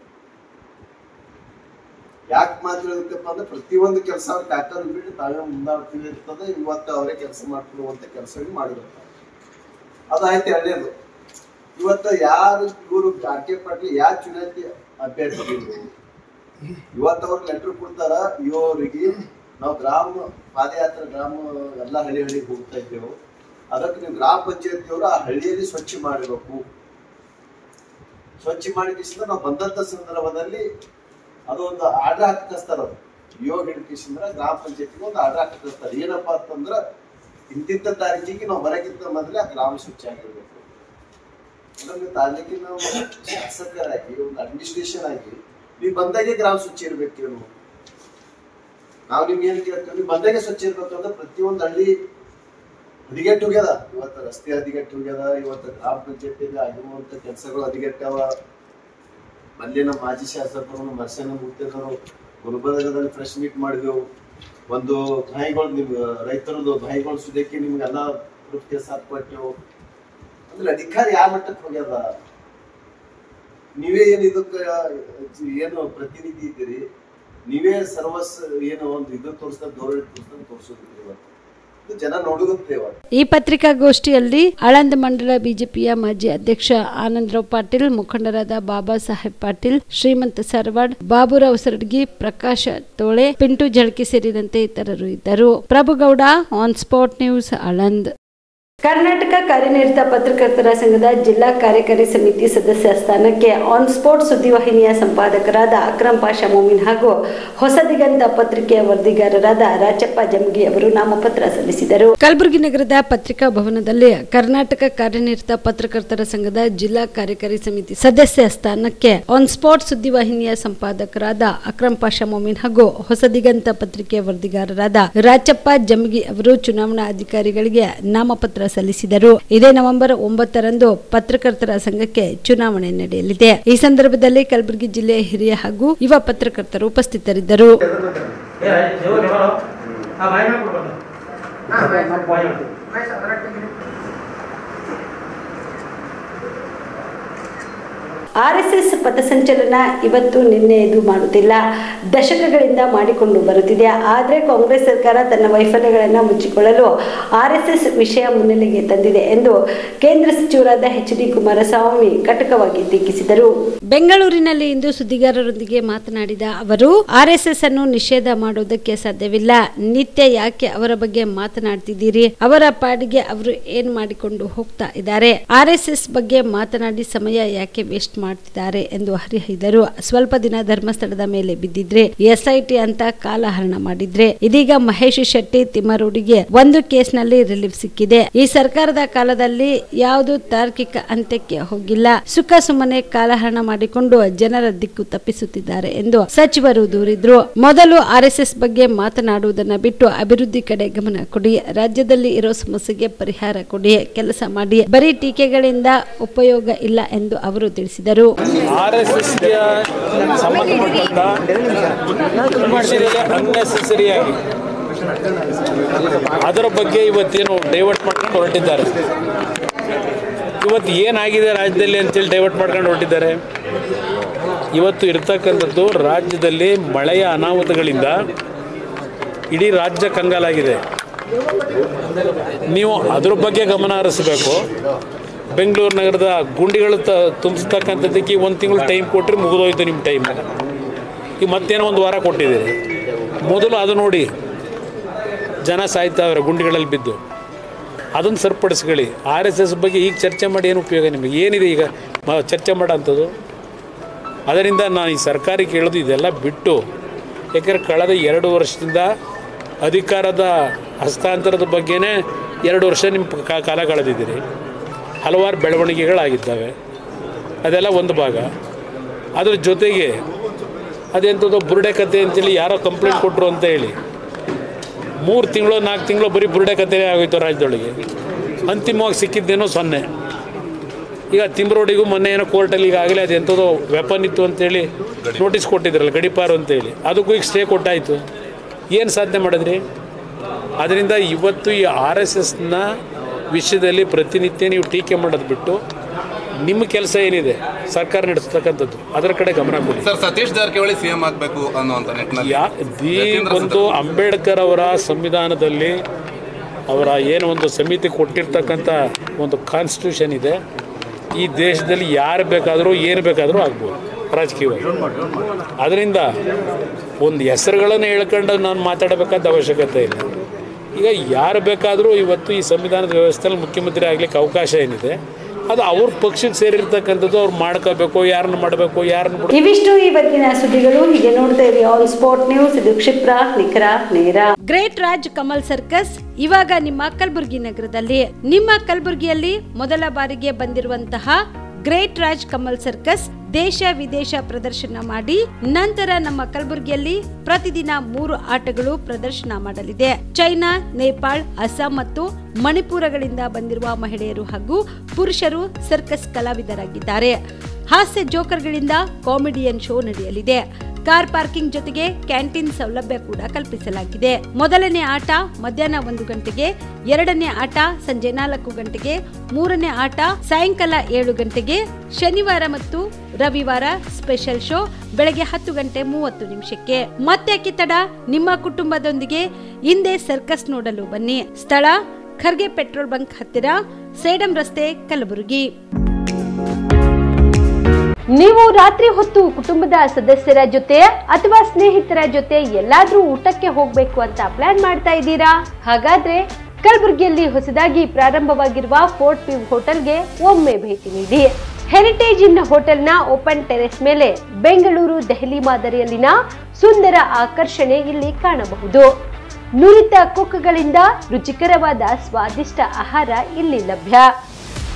ಯಾಕೆ ಮಾತಾಡೋದಕ್ಕಪ್ಪ ಅಂದ್ರೆ ಪ್ರತಿಯೊಂದು ಕೆಲಸ ಅವ್ರ ಕಾಕರ್ ಬಿಟ್ಟು ತಾವೇ ಮುಂದಾಡ್ತೀವಿ ಇರ್ತದೆ. ಇವತ್ತು ಅವರೇ ಕೆಲಸ ಮಾಡ್ತಿರುವಂತ ಕೆಲಸಗಳು ಮಾಡಿರ್ತಾರೆ. ಅದಾಯ್ತು. ಎರಡನೇದು, ಇವತ್ತ ಯಾರು ಇವರು RK ಪಾಟೀಲ್ ಯಾರು ಚುನಾಯಿತಿ ಅಭ್ಯರ್ಥಿಗಳು ಇವತ್ತು ಅವ್ರಿಗೆ ಲೆಟರ್ ಕೊಡ್ತಾರ, ಇವರಿಗೆ ನಾವು ಗ್ರಾಮ ಪಾದಯಾತ್ರೆ ಗ್ರಾಮ ಎಲ್ಲ ಹಳ್ಳಿಗೆ ಹೋಗ್ತಾ ಇದ್ದೇವೆ, ಅದಕ್ಕೆ ನೀವು ಗ್ರಾಮ ಪಂಚಾಯತಿಯವರು ಆ ಹಳ್ಳಿಯಲ್ಲಿ ಸ್ವಚ್ಛ ಮಾಡಬೇಕು. ಸ್ವಚ್ಛ ಮಾಡಿಕಿಸಿದ್ರೆ ನಾವು ಬಂದಂತ ಸಂದರ್ಭದಲ್ಲಿ ಅದು ಒಂದು ಆರ್ಡರ್ ಹಾಕಿ ಕಳಿಸ್ತಾರ. ಯೋಗ ಹಿಡಿಕಿಸಿದ್ರೆ ಗ್ರಾಮ ಪಂಚಾಯತಿಗೆ ಒಂದು ಆರ್ಡರ್ ಹಾಕಿ ಕಳಿಸ್ತಾರೆ. ಏನಪ್ಪಾ ಅಂತಂದ್ರ ಇಂತಿಂತ ತಾರೀಕಿಗೆ ನಾವು ಬರಕ್ಕಿಂತ ಮೊದಲೇ ಆ ಗ್ರಾಮ ಸ್ವಚ್ಛ ಆಗಿರ್ಬೇಕು. ಅದನ್ನು ತಾಲೂಕಿನ ಶಾಸಕರಾಗಿ ಒಂದು ಅಡ್ಮಿನಿಸ್ಟ್ರೇಷನ್ ಆಗಿ ನೀವು ಬಂದಾಗೆ ಗ್ರಾಮ ಸ್ವಚ್ಛ ಇರ್ಬೇಕೇನು? ನಾವು ನಿಮ್ಗೆ ಏನ್ ಕೇಳ್ತೀವಿ, ನೀವು ಬಂದಾಗೆ ಸ್ವಚ್ಛ ಇರ್ಬೇಕು ಅಂದ್ರೆ ಪ್ರತಿಯೊಂದು ಹಳ್ಳಿ ಹದಿಗೆಟ್ಟು ಹೋಗ್ಯದ. ಇವತ್ತು ರಸ್ತೆ ಹದಿಗೆಟ್ಟು ಹೋಗ್ಯದ. ಇವತ್ತು ಗ್ರಾಮ ಪಂಚಾಯತಿಯಲ್ಲಿ ಆಗಿರುವಂತ ಕೆಲಸಗಳು ಹದಿಗೆಟ್ಟವ. ಅಲ್ಲಿ ನಮ್ಮ ಮಾಜಿ ಶಾಸಕರು ಮರ್ಸನ ಮುತ್ತಿದ್ರು ಗುಲ್ಬರ್ಗದಲ್ಲಿ ಪ್ರೆಸ್ ಮೀಟ್ ಮಾಡಿದೆವು. ಒಂದು ಬಾಯಿಗಳು ನಿಮ್ಗೆ ರೈತರದ್ದು ಬಾಯಿಗಳು ಸುದಕ್ಕೆ ನಿಮ್ಗೆಲ್ಲ ಪ್ರೂಫ್ ಕೇಸ್ ಹಾಕ್ಕೊಟ್ಟೆವು. ಅಂದ್ರೆ ಅಧಿಕಾರ ಯಾವ ಮಟ್ಟಕ್ಕೆ ಹೋಗ್ಯದ? ನೀವೇ ಏನು ಇದಕ್ಕೆ ಏನು ಪ್ರತಿನಿಧಿ ಇದ್ದೀರಿ, ನೀವೇ ಸರ್ವಸ್ ಏನೋ ಒಂದು ಇದು ತೋರಿಸ್ತಾರೆ, ಧೋರಣೆ ತೋರಿಸೋದಿಲ್ಲ, ಜನ ನೋಡುತ್ತೆ. ಈ ಪತ್ರಿಕಾಗೋಷ್ಠಿಯಲ್ಲಿ ಆಳಂದ ಮಂಡಲ ಬಿಜೆಪಿಯ ಮಾಜಿ ಅಧ್ಯಕ್ಷ ಆನಂದರಾವ್ ಪಾಟೀಲ್, ಮುಖಂಡರಾದ ಬಾಬಾ ಸಾಹೇಬ್ ಪಾಟೀಲ್, ಶ್ರೀಮಂತ ಸರ್ವಾಡ್, ಬಾಬುರಾವ್ ಸರಡ್ಗಿ, ಪ್ರಕಾಶ್ ತೋಳೆ, ಪಿಂಟು ಜಳಕಿ ಸೇರಿದಂತೆ ಇತರರು ಇದ್ದರು. Prabhugouda, on spot news, Aland. Karnataka ಕಾರ್ಯನಿರತ ಪತ್ರಕರ್ತರ ಸಂಘದ ಜಿಲ್ಲಾ ಕಾರ್ಯಕಾರಿ ಸಮಿತಿ ಸದಸ್ಯ ಸ್ಥಾನಕ್ಕೆ ಆನ್ ಸ್ಪಾಟ್ ಸುದ್ದಿವಾಹಿನಿಯ ಸಂಪಾದಕರಾದ ಅಕ್ರಮ್ ಪಾಷಾ ಮೊಮಿನ್ ಹಾಗೂ ಹೊಸ ದಿಗಂತ ಪತ್ರಿಕೆಯ ವರದಿಗಾರರಾದ ರಾಚಪ್ಪ ಜಮಗಿ ಅವರು ನಾಮಪತ್ರ ಸಲ್ಲಿಸಿದರು. ಕಲಬುರಗಿ ನಗರದ ಪತ್ರಿಕಾ ಭವನದಲ್ಲಿ ಕರ್ನಾಟಕ ಕಾರ್ಯನಿರತ ಪತ್ರಕರ್ತರ ಸಂಘದ ಜಿಲ್ಲಾ ಕಾರ್ಯಕಾರಿ ಸಮಿತಿ ಸದಸ್ಯ ಸ್ಥಾನಕ್ಕೆ ಆನ್ ಸ್ಪಾಟ್ ಸುದ್ದಿವಾಹಿನಿಯ ಸಂಪಾದಕರಾದ ಅಕ್ರಮ್ ಪಾಷಾ ಮೊಮಿನ್ ಹಾಗೂ ಹೊಸ ದಿಗಂತ ಪತ್ರಿಕೆಯ ವರದಿಗಾರರಾದ ರಾಚಪ್ಪ ಜಮಗಿ ಅವರು ಚುನಾವಣಾ ಅಧಿಕಾರಿಗಳಿಗೆ ನಾಮಪತ್ರ ಸಲ್ಲಿಸಿದರು. ಇದೇ ನವೆಂಬರ್ 9ರಂದು ಪತ್ರಕರ್ತರ ಸಂಘಕ್ಕೆ ಚುನಾವಣೆ ನಡೆಯಲಿದೆ. ಈ ಸಂದರ್ಭದಲ್ಲಿ ಕಲಬುರಗಿ ಜಿಲ್ಲೆಯ ಹಿರಿಯ ಹಾಗೂ ಯುವ ಪತ್ರಕರ್ತರು ಉಪಸ್ಥಿತರಿದ್ದರು. ಆರ್ಎಸ್ಎಸ್ ಪಥಸಂಚಲನ ಇವತ್ತು ನಿನ್ನೆಯದು ಮಾಡುತ್ತಿಲ್ಲ, ದಶಕಗಳಿಂದ ಮಾಡಿಕೊಂಡು ಬರುತ್ತಿದೆ. ಆದರೆ ಕಾಂಗ್ರೆಸ್ ಸರ್ಕಾರ ತನ್ನ ವೈಫಲ್ಯಗಳನ್ನು ಮುಚ್ಚಿಕೊಳ್ಳಲು ಆರ್ಎಸ್ಎಸ್ ವಿಷಯ ಮುನ್ನೆಲೆಗೆ ತಂದಿದೆ ಎಂದು ಕೇಂದ್ರ ಸಚಿವರಾದ ಎಚ್.ಡಿ. ಕುಮಾರಸ್ವಾಮಿ ಕಟಕವಾಗಿ ಟೀಕಿಸಿದರು. ಬೆಂಗಳೂರಿನಲ್ಲಿ ಇಂದು ಸುದ್ದಿಗಾರರೊಂದಿಗೆ ಮಾತನಾಡಿದ ಅವರು, ಆರ್ಎಸ್ಎಸ್ ಅನ್ನು ನಿಷೇಧ ಮಾಡುವುದಕ್ಕೆ ಸಾಧ್ಯವಿಲ್ಲ. ನಿತ್ಯ ಯಾಕೆ ಅವರ ಬಗ್ಗೆ ಮಾತನಾಡ್ತಿದ್ದೀರಿ? ಅವರ ಪಾಡಿಗೆ ಅವರು ಏನ್ ಮಾಡಿಕೊಂಡು ಹೋಗ್ತಾ ಇದ್ದಾರೆ. ಆರ್ಎಸ್ಎಸ್ ಬಗ್ಗೆ ಮಾತನಾಡಿ ಸಮಯ ಯಾಕೆ ವೇಸ್ಟ್ ಮಾಡ್ತಿದ್ದಾರೆ ಎಂದು ಹರಿಹಿದರು. ಸ್ವಲ್ಪ ದಿನ ಧರ್ಮಸ್ಥಳದ ಮೇಲೆ ಬಿದ್ದಿದ್ರೆ, ಎಸ್ಐಟಿ ಅಂತ ಕಾಲಹರಣ ಮಾಡಿದ್ರೆ, ಇದೀಗ ಮಹೇಶ್ ಶೆಟ್ಟಿ ತಿಮ್ಮರೂಡಿಗೆ ಒಂದು ಕೇಸ್ನಲ್ಲಿ ರಿಲೀಫ್ ಸಿಕ್ಕಿದೆ. ಈ ಸರ್ಕಾರದ ಕಾಲದಲ್ಲಿ ಯಾವುದು ತಾರ್ಕಿಕ ಅಂತ್ಯಕ್ಕೆ ಹೋಗಿಲ್ಲ. ಸುಖ ಸುಮ್ಮನೆ ಕಾಲಹರಣ ಮಾಡಿಕೊಂಡು ಜನರ ದಿಕ್ಕು ತಪ್ಪಿಸುತ್ತಿದ್ದಾರೆ ಎಂದು ಸಚಿವರು ದೂರಿದ್ರು. ಮೊದಲು ಆರ್ಎಸ್ಎಸ್ ಬಗ್ಗೆ ಮಾತನಾಡುವುದನ್ನ ಬಿಟ್ಟು ಅಭಿವೃದ್ಧಿ ಕಡೆ ಗಮನ ಕೊಡಿ. ರಾಜ್ಯದಲ್ಲಿ ಇರೋ ಸಮಸ್ಯೆಗೆ ಪರಿಹಾರ ಕೊಡಿ. ಕೆಲಸ ಮಾಡಿ. ಬರೀ ಟೀಕೆಗಳಿಂದ ಉಪಯೋಗ ಇಲ್ಲ ಎಂದು ಅವರು ತಿಳಿಸಿದರು. ಆರ್ಎಸ್ಎಸ್ಗೆ ಸಂಬಂಧಪಟ್ಟಂತ ಅನ್ನೆಸೆಸರಿಯಾಗಿ ಅದರ ಬಗ್ಗೆ ಇವತ್ತೇನು ಡೈವರ್ಟ್ ಮಾಡ್ಕೊಂಡು ಹೊರಟಿದ್ದಾರೆ. ಇವತ್ತು ಏನಾಗಿದೆ ರಾಜ್ಯದಲ್ಲಿ ಅಂತೇಳಿ ಡೈವರ್ಟ್ ಮಾಡ್ಕೊಂಡು ಹೊರಟಿದ್ದಾರೆ. ಇವತ್ತು ಇರ್ತಕ್ಕಂಥದ್ದು ರಾಜ್ಯದಲ್ಲಿ ಮಳೆಯ ಅನಾಹುತಗಳಿಂದ ಇಡೀ ರಾಜ್ಯ ಕಂಗಾಲಾಗಿದೆ. ನೀವು ಅದ್ರ ಬಗ್ಗೆ ಗಮನ ಹರಿಸಬೇಕು. ಬೆಂಗಳೂರು ನಗರದ ಗುಂಡಿಗಳು ತುಂಬಿಸ್ತಕ್ಕಂಥದ್ದಕ್ಕೆ 1 ತಿಂಗಳು ಟೈಮ್ ಕೊಟ್ಟರೆ ಮುಗಿದೋಯ್ತು ನಿಮ್ಮ ಟೈಮ್. ಈಗ ಮತ್ತೇನೋ 1 ವಾರ ಕೊಟ್ಟಿದ್ದೀರಿ. ಮೊದಲು ಅದು ನೋಡಿ, ಜನ ಸಾಯ್ತಾವ್ರೆ ಗುಂಡಿಗಳಲ್ಲಿ ಬಿದ್ದು. ಅದನ್ನು ಸರಿಪಡಿಸ್ಕೊಳ್ಳಿ. ಆರ್ಎಸ್ಎಸ್ ಬಗ್ಗೆ ಈಗ ಚರ್ಚೆ ಮಾಡಿ ಏನು ಉಪಯೋಗ? ನಿಮಗೆ ಏನಿದೆ ಈಗ ಚರ್ಚೆ ಮಾಡೋ ಅಂಥದ್ದು? ಅದರಿಂದ ನಾನು ಈ ಸರ್ಕಾರಕ್ಕೆ ಹೇಳೋದು, ಇದೆಲ್ಲ ಬಿಟ್ಟು, ಯಾಕೆಂದರೆ ಕಳೆದ 2 ವರ್ಷದಿಂದ ಅಧಿಕಾರದ ಹಸ್ತಾಂತರದ ಬಗ್ಗೆನೇ 2 ವರ್ಷ ನಿಮ್ಮ ಕಾಲ ಕಳೆದಿದ್ದೀರಿ. ಹಲವಾರು ಬೆಳವಣಿಗೆಗಳಾಗಿದ್ದಾವೆ. ಅದೆಲ್ಲ ಒಂದು ಭಾಗ. ಅದ್ರ ಜೊತೆಗೆ ಅದೆಂಥದ್ದು ಬುರುಡೆ ಕತೆ ಅಂತೇಳಿ ಯಾರೋ ಕಂಪ್ಲೇಂಟ್ ಕೊಟ್ಟರು ಅಂತ ಹೇಳಿ 3 ತಿಂಗಳು 4 ತಿಂಗಳು ಬರೀ ಬುರುಡೆ ಕತೆನೇ ಆಗೋಯ್ತು ರಾಜ್ಯದೊಳಗೆ. ಅಂತಿಮವಾಗಿ ಸಿಕ್ಕಿದ್ದೇನೋ 0. ಈಗ ತಿಮ್ರೋಡಿಗೂ ಮೊನ್ನೆ ಏನೋ ಕೋರ್ಟಲ್ಲಿ ಈಗಾಗಲೇ ಅದೆಂಥದ್ದು ವೆಪನ್ ಇತ್ತು ಅಂತೇಳಿ ನೋಟಿಸ್ ಕೊಟ್ಟಿದ್ರಲ್ಲ, ಗಡಿಪಾರು ಅಂತೇಳಿ, ಅದಕ್ಕೂ ಈಗ ಸ್ಟೇ ಕೊಟ್ಟಾಯಿತು. ಏನು ಸಾಧನೆ ಮಾಡಿದ್ರಿ? ಅದರಿಂದ ಇವತ್ತು ಈ RSSನ ವಿಷಯದಲ್ಲಿ ಪ್ರತಿನಿತ್ಯ ನೀವು ಟೀಕೆ ಮಾಡೋದು ಬಿಟ್ಟು ನಿಮ್ಮ ಕೆಲಸ ಏನಿದೆ ಸರ್ಕಾರ ನಡೆಸ್ತಕ್ಕಂಥದ್ದು ಅದರ ಕಡೆ ಗಮನ ಕೊಡಿ. ಸರ್, ಸತೀಶ್ ಜಾರಕಿಹೊಳಿ ಸಿಎಂ ಆಗಬೇಕು ಅನ್ನುವಂಥ ನಿಟ್ಟಿನಲ್ಲಿ ಒಂದು ಅಂಬೇಡ್ಕರ್ ಅವರ ಸಂವಿಧಾನದಲ್ಲಿ ಅವರ ಏನು ಒಂದು ಸಮಿತಿ ಕೊಟ್ಟಿರ್ತಕ್ಕಂಥ ಒಂದು ಕಾನ್ಸ್ಟಿಟ್ಯೂಷನ್ ಇದೆ. ಈ ದೇಶದಲ್ಲಿ ಯಾರು ಬೇಕಾದರೂ ಏನು ಬೇಕಾದರೂ ಆಗ್ಬೋದು ರಾಜಕೀಯವಾಗಿ. ಅದರಿಂದ ಒಂದು ಹೆಸರುಗಳನ್ನು ಹೇಳ್ಕೊಂಡು ನಾನು ಮಾತಾಡಬೇಕಾದ ಅವಶ್ಯಕತೆ ಇಲ್ಲ. ಈಗ ಯಾರು ಬೇಕಾದರೂ ಇವತ್ತು ಈ ಸಂವಿಧಾನದ ವ್ಯವಸ್ಥೆಯಲ್ಲಿ ಮುಖ್ಯಮಂತ್ರಿ ಆಗಲಿಕ್ಕೆ ಅವಕಾಶ ಏನಿದೆ ಅದು ಅವ್ರ ಪಕ್ಷಕ್ಕೆ ಸೇರಿರ್ತಕ್ಕಂಥದ್ದು ಅವ್ರು ಮಾಡ್ಕೋಬೇಕು. ಯಾರನ್ನು ಮಾಡಬೇಕು, ಯಾರನ್ನು ಬಿಡಬೇಕು. ಇವಿಷ್ಟು ಇವತ್ತಿನ ಸುದ್ದಿಗಳು. ಹೀಗೆ ನೋಡ್ತಾ ಇರಿ ಆನ್ ಸ್ಪಾಟ್ ನ್ಯೂಸ್. ಇದು ಕ್ಷಿಪ್ರ, ನಿಖರ, ನೇರ. ಗ್ರೇಟ್ ರಾಜ್ ಕಮಲ್ ಸರ್ಕಸ್ ಇವಾಗ ನಿಮ್ಮ ಕಲಬುರಗಿ ನಗರದಲ್ಲಿ. ನಿಮ್ಮ ಕಲಬುರಗಿಯಲ್ಲಿ ಮೊದಲ ಬಾರಿಗೆ ಬಂದಿರುವಂತಹ ಗ್ರೇಟ್ ರಾಜ್ ಕಮಲ್ ಸರ್ಕಸ್ ದೇಶ ವಿದೇಶ ಪ್ರದರ್ಶನ ಮಾಡಿ ನಂತರ ನಮ್ಮ ಕಲಬುರಗಿಯಲ್ಲಿ ಪ್ರತಿದಿನ 3 ಆಟಗಳು ಪ್ರದರ್ಶನ ಮಾಡಲಿದೆ. ಚೈನಾ, ನೇಪಾಳ, ಅಸ್ಸಾಂ ಮತ್ತು ಮಣಿಪುರಗಳಿಂದ ಬಂದಿರುವ ಮಹಿಳೆಯರು ಹಾಗೂ ಪುರುಷರು ಸರ್ಕಸ್ ಕಲಾವಿದರಾಗಿದ್ದಾರೆ. ಹಾಸ್ಯ ಜೋಕರ್ಗಳಿಂದ ಕಾಮಿಡಿಯನ್ ಶೋ ನಡೆಯಲಿದೆ. ಕಾರ್ ಪಾರ್ಕಿಂಗ್ ಜೊತೆಗೆ ಕ್ಯಾಂಟೀನ್ ಸೌಲಭ್ಯ ಕೂಡ ಕಲ್ಪಿಸಲಾಗಿದೆ. ಮೊದಲನೇ ಆಟ ಮಧ್ಯಾಹ್ನ 1 ಗಂಟೆಗೆ, ಎರಡನೇ ಆಟ ಸಂಜೆ 4 ಗಂಟೆಗೆ, ಮೂರನೇ ಆಟ ಸಾಯಂಕಾಲ 7 ಗಂಟೆಗೆ, ಶನಿವಾರ ಮತ್ತು ರವಿವಾರ ಸ್ಪೆಷಲ್ ಶೋ ಬೆಳಗ್ಗೆ 10:30 ಮತ್ತೆ ತಡ, ನಿಮ್ಮ ಕುಟುಂಬದೊಂದಿಗೆ ಹಿಂದೆ ಸರ್ಕಸ್ ನೋಡಲು ಬನ್ನಿ. ಸ್ಥಳ ಖರ್ಗೆ ಪೆಟ್ರೋಲ್ ಬಂಕ್ ಹತ್ತಿರ, ಸೇಡಂ ರಸ್ತೆ, ಕಲಬುರಗಿ. ನೀವು ರಾತ್ರಿ ಹೊತ್ತು ಕುಟುಂಬದ ಸದಸ್ಯರ ಜೊತೆ ಅಥವಾ ಸ್ನೇಹಿತರ ಜೊತೆ ಎಲ್ಲಾದ್ರೂ ಊಟಕ್ಕೆ ಹೋಗ್ಬೇಕು ಅಂತ ಪ್ಲಾನ್ ಮಾಡ್ತಾ ಇದ್ದೀರಾ? ಹಾಗಾದ್ರೆ ಕಲಬುರಗಿಯಲ್ಲಿ ಹೊಸದಾಗಿ ಪ್ರಾರಂಭವಾಗಿರುವ ಫೋರ್ಟ್ ವ್ಯೂ ಹೋಟೆಲ್ಗೆ ಒಮ್ಮೆ ಭೇಟಿ ನೀಡಿ. ಹೆರಿಟೇಜ್ ಇನ್ ಹೋಟೆಲ್ನ ಓಪನ್ ಟೆರೆಸ್ ಮೇಲೆ ಬೆಂಗಳೂರು ದೆಹಲಿ ಮಾದರಿಯಲ್ಲಿನ ಸುಂದರ ಆಕರ್ಷಣೆ ಇಲ್ಲಿ ಕಾಣಬಹುದು. ನುರಿತ ಕುಕ್ಗಳಿಂದ ರುಚಿಕರವಾದ ಸ್ವಾದಿಷ್ಟ ಆಹಾರ ಇಲ್ಲಿ ಲಭ್ಯ.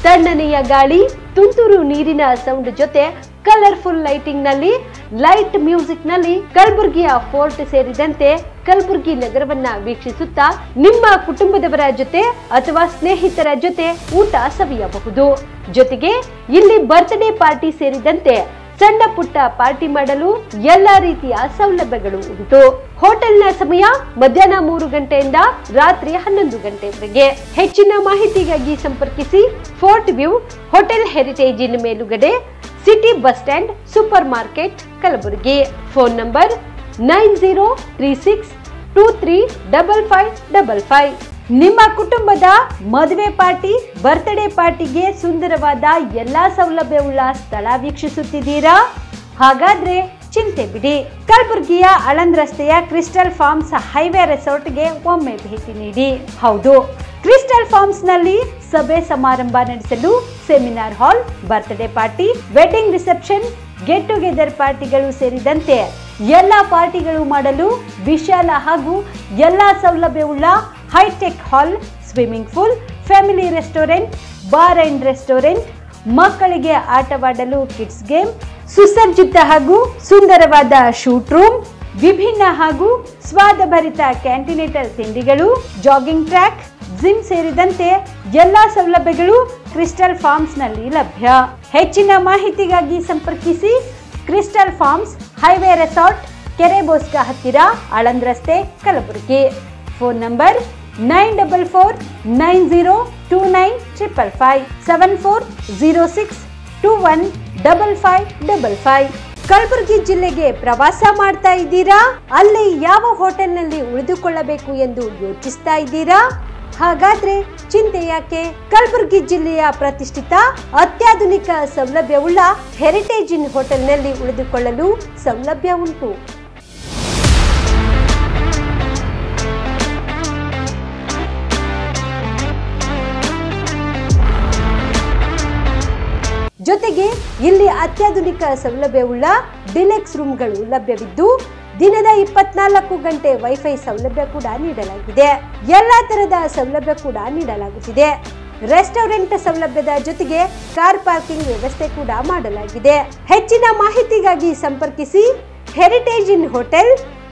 ತಣ್ಣನೆಯ ಗಾಳಿ, ತುಂತುರು ನೀರಿನ ಸೌಂಡ್ ಜೊತೆ ಕಲರ್ಫುಲ್ ಲೈಟಿಂಗ್ ನಲ್ಲಿ, ಲೈಟ್ ಮ್ಯೂಸಿಕ್ ನಲ್ಲಿ ಕಲಬುರಗಿಯ ಫೋರ್ಟ್ ಸೇರಿದಂತೆ ಕಲಬುರಗಿ ನಗರವನ್ನ ವೀಕ್ಷಿಸುತ್ತಾ ನಿಮ್ಮ ಕುಟುಂಬದವರ ಜೊತೆ ಅಥವಾ ಸ್ನೇಹಿತರ ಜೊತೆ ಊಟ ಸವಿಯಬಹುದು. ಜೊತೆಗೆ ಇಲ್ಲಿ ಬರ್ತ್ಡೇ ಪಾರ್ಟಿ ಸೇರಿದಂತೆ ಸಣ್ಣ ಪುಟ್ಟ ಪಾರ್ಟಿ ಮಾಡಲು ಎಲ್ಲಾ ರೀತಿಯ ಸೌಲಭ್ಯಗಳು ಉಂಟು. ಹೋಟೆಲ್ನ ಸಮಯ ಮಧ್ಯಾಹ್ನ 3 ಗಂಟೆಯಿಂದ ರಾತ್ರಿ 11 ಗಂಟೆವರೆಗೆ. ಹೆಚ್ಚಿನ ಮಾಹಿತಿಗಾಗಿ ಸಂಪರ್ಕಿಸಿ ಫೋರ್ಟ್ ವ್ಯೂ ಹೋಟೆಲ್, ಹೆರಿಟೇಜ್ ಇನ್ ಮೇಲುಗಡೆ, city bus stand, super market, Kalaburagi. Phone number 9036235555. ನಿಮ್ಮ ಕುಟುಂಬದ ಮದುವೆ ಪಾರ್ಟಿ, ಬರ್ತ್ಡೇ ಪಾರ್ಟಿಗೆ ಸುಂದರವಾದ ಎಲ್ಲಾ ಸೌಲಭ್ಯವುಳ್ಳ ಸ್ಥಳ ವೀಕ್ಷಿಸುತ್ತಿದ್ದೀರಾ? ಹಾಗಾದ್ರೆ ಚಿಂತೆ ಬಿಡಿ. ಕಲಬುರಗಿಯ ಆಳಂದ್ ರಸ್ತೆಯ ಕ್ರಿಸ್ಟಲ್ ಫಾರ್ಮ್ಸ್ ಹೈವೇ ರೆಸಾರ್ಟ್ಗೆ ಒಮ್ಮೆ ಭೇಟಿ ನೀಡಿ. ಹೌದು, ಕ್ರಿಸ್ಟಲ್ ಫಾರ್ಮ್ಸ್ ನಲ್ಲಿ ಸಭೆ ಸಮಾರಂಭ ನಡೆಸಲು seminar hall, birthday party, wedding reception, get together ಪಾರ್ಟಿಗಳು ಸೇರಿದಂತೆ ಎಲ್ಲಾ ಪಾರ್ಟಿಗಳು ಮಾಡಲು ವಿಶಾಲ ಹಾಗೂ ಎಲ್ಲಾ ಸೌಲಭ್ಯವುಳ್ಳ hi tech hall, swimming pool, family restaurant, bar and restaurant, ಮಕ್ಕಳಿಗೆ ಆಟವಾಡಲು ಕಿಡ್ಸ್ ಗೇಮ್, ಸುಸಜ್ಜಿತ ಹಾಗೂ ಸುಂದರವಾದ ಶೂಟ್ ರೂಮ್, ವಿಭಿನ್ನ ಹಾಗೂ ಸ್ವಾದಭರಿತ ಕ್ಯಾಂಟಿನೇಟಲ್ ತಿಂಡಿಗಳು, ಜಾಗಿಂಗ್ ಟ್ರ್ಯಾಕ್, ಜಿಮ್ ಸೇರಿದಂತೆ ಎಲ್ಲಾ ಸೌಲಭ್ಯಗಳು ಕ್ರಿಸ್ಟಲ್ ಫಾರ್ಮ್ಸ್ ನಲ್ಲಿ ಲಭ್ಯ. ಹೆಚ್ಚಿನ ಮಾಹಿತಿಗಾಗಿ ಸಂಪರ್ಕಿಸಿ ಕ್ರಿಸ್ಟಲ್ ಫಾರ್ಮ್ಸ್ ಹೈವೇ ರೆಸಾರ್ಟ್, ಕೆರೆ ಬೋಸ್ಕ ಹತ್ತಿರ, ಆಳಂದ್ ರಸ್ತೆ, ಕಲಬುರಗಿ. Phone number 9490295555 7406215555. ಕಲಬುರಗಿ ಜಿಲ್ಲೆಗೆ ಪ್ರವಾಸ ಮಾಡ್ತಾ ಇದ್ದೀರಾ? ಅಲ್ಲಿ ಯಾವ ಹೋಟೆಲ್ನಲ್ಲಿ ಉಳಿದುಕೊಳ್ಳಬೇಕು ಎಂದು ಯೋಚಿಸ್ತಾ ಇದ್ದೀರಾ? ಹಾಗಾದ್ರೆ ಚಿಂತೆ ಯಾಕೆ? ಕಲಬುರಗಿ ಜಿಲ್ಲೆಯ ಪ್ರತಿಷ್ಠಿತ ಅತ್ಯಾಧುನಿಕ ಸೌಲಭ್ಯವುಳ್ಳ ಹೆರಿಟೇಜ್ ಇನ್ ಹೋಟೆಲ್ನಲ್ಲಿ ಉಳಿದುಕೊಳ್ಳಲು ಸೌಲಭ್ಯ ಉಂಟು. ಜೊತೆಗೆ ಇಲ್ಲಿ ಅತ್ಯಾಧುನಿಕ ಸೌಲಭ್ಯವುಳ್ಳ ಡಿಲೆಕ್ಸ್ ರೂಮ್ಗಳು ಲಭ್ಯವಿದ್ದು ದಿನದ 24 ಗಂಟೆ ವೈಫೈ ಸೌಲಭ್ಯ ಕೂಡ ನೀಡಲಾಗಿದೆ. ಎಲ್ಲಾ ತರಹದ ಸೌಲಭ್ಯ ಕೂಡ ನೀಡಲಾಗುತ್ತಿದೆ. ರೆಸ್ಟೋರೆಂಟ್ ಸೌಲಭ್ಯದ ಜೊತೆಗೆ ಕಾರ್ ಪಾರ್ಕಿಂಗ್ ವ್ಯವಸ್ಥೆ ಕೂಡ ಮಾಡಲಾಗಿದೆ. ಹೆಚ್ಚಿನ ಮಾಹಿತಿಗಾಗಿ ಸಂಪರ್ಕಿಸಿ heritage inn hotel,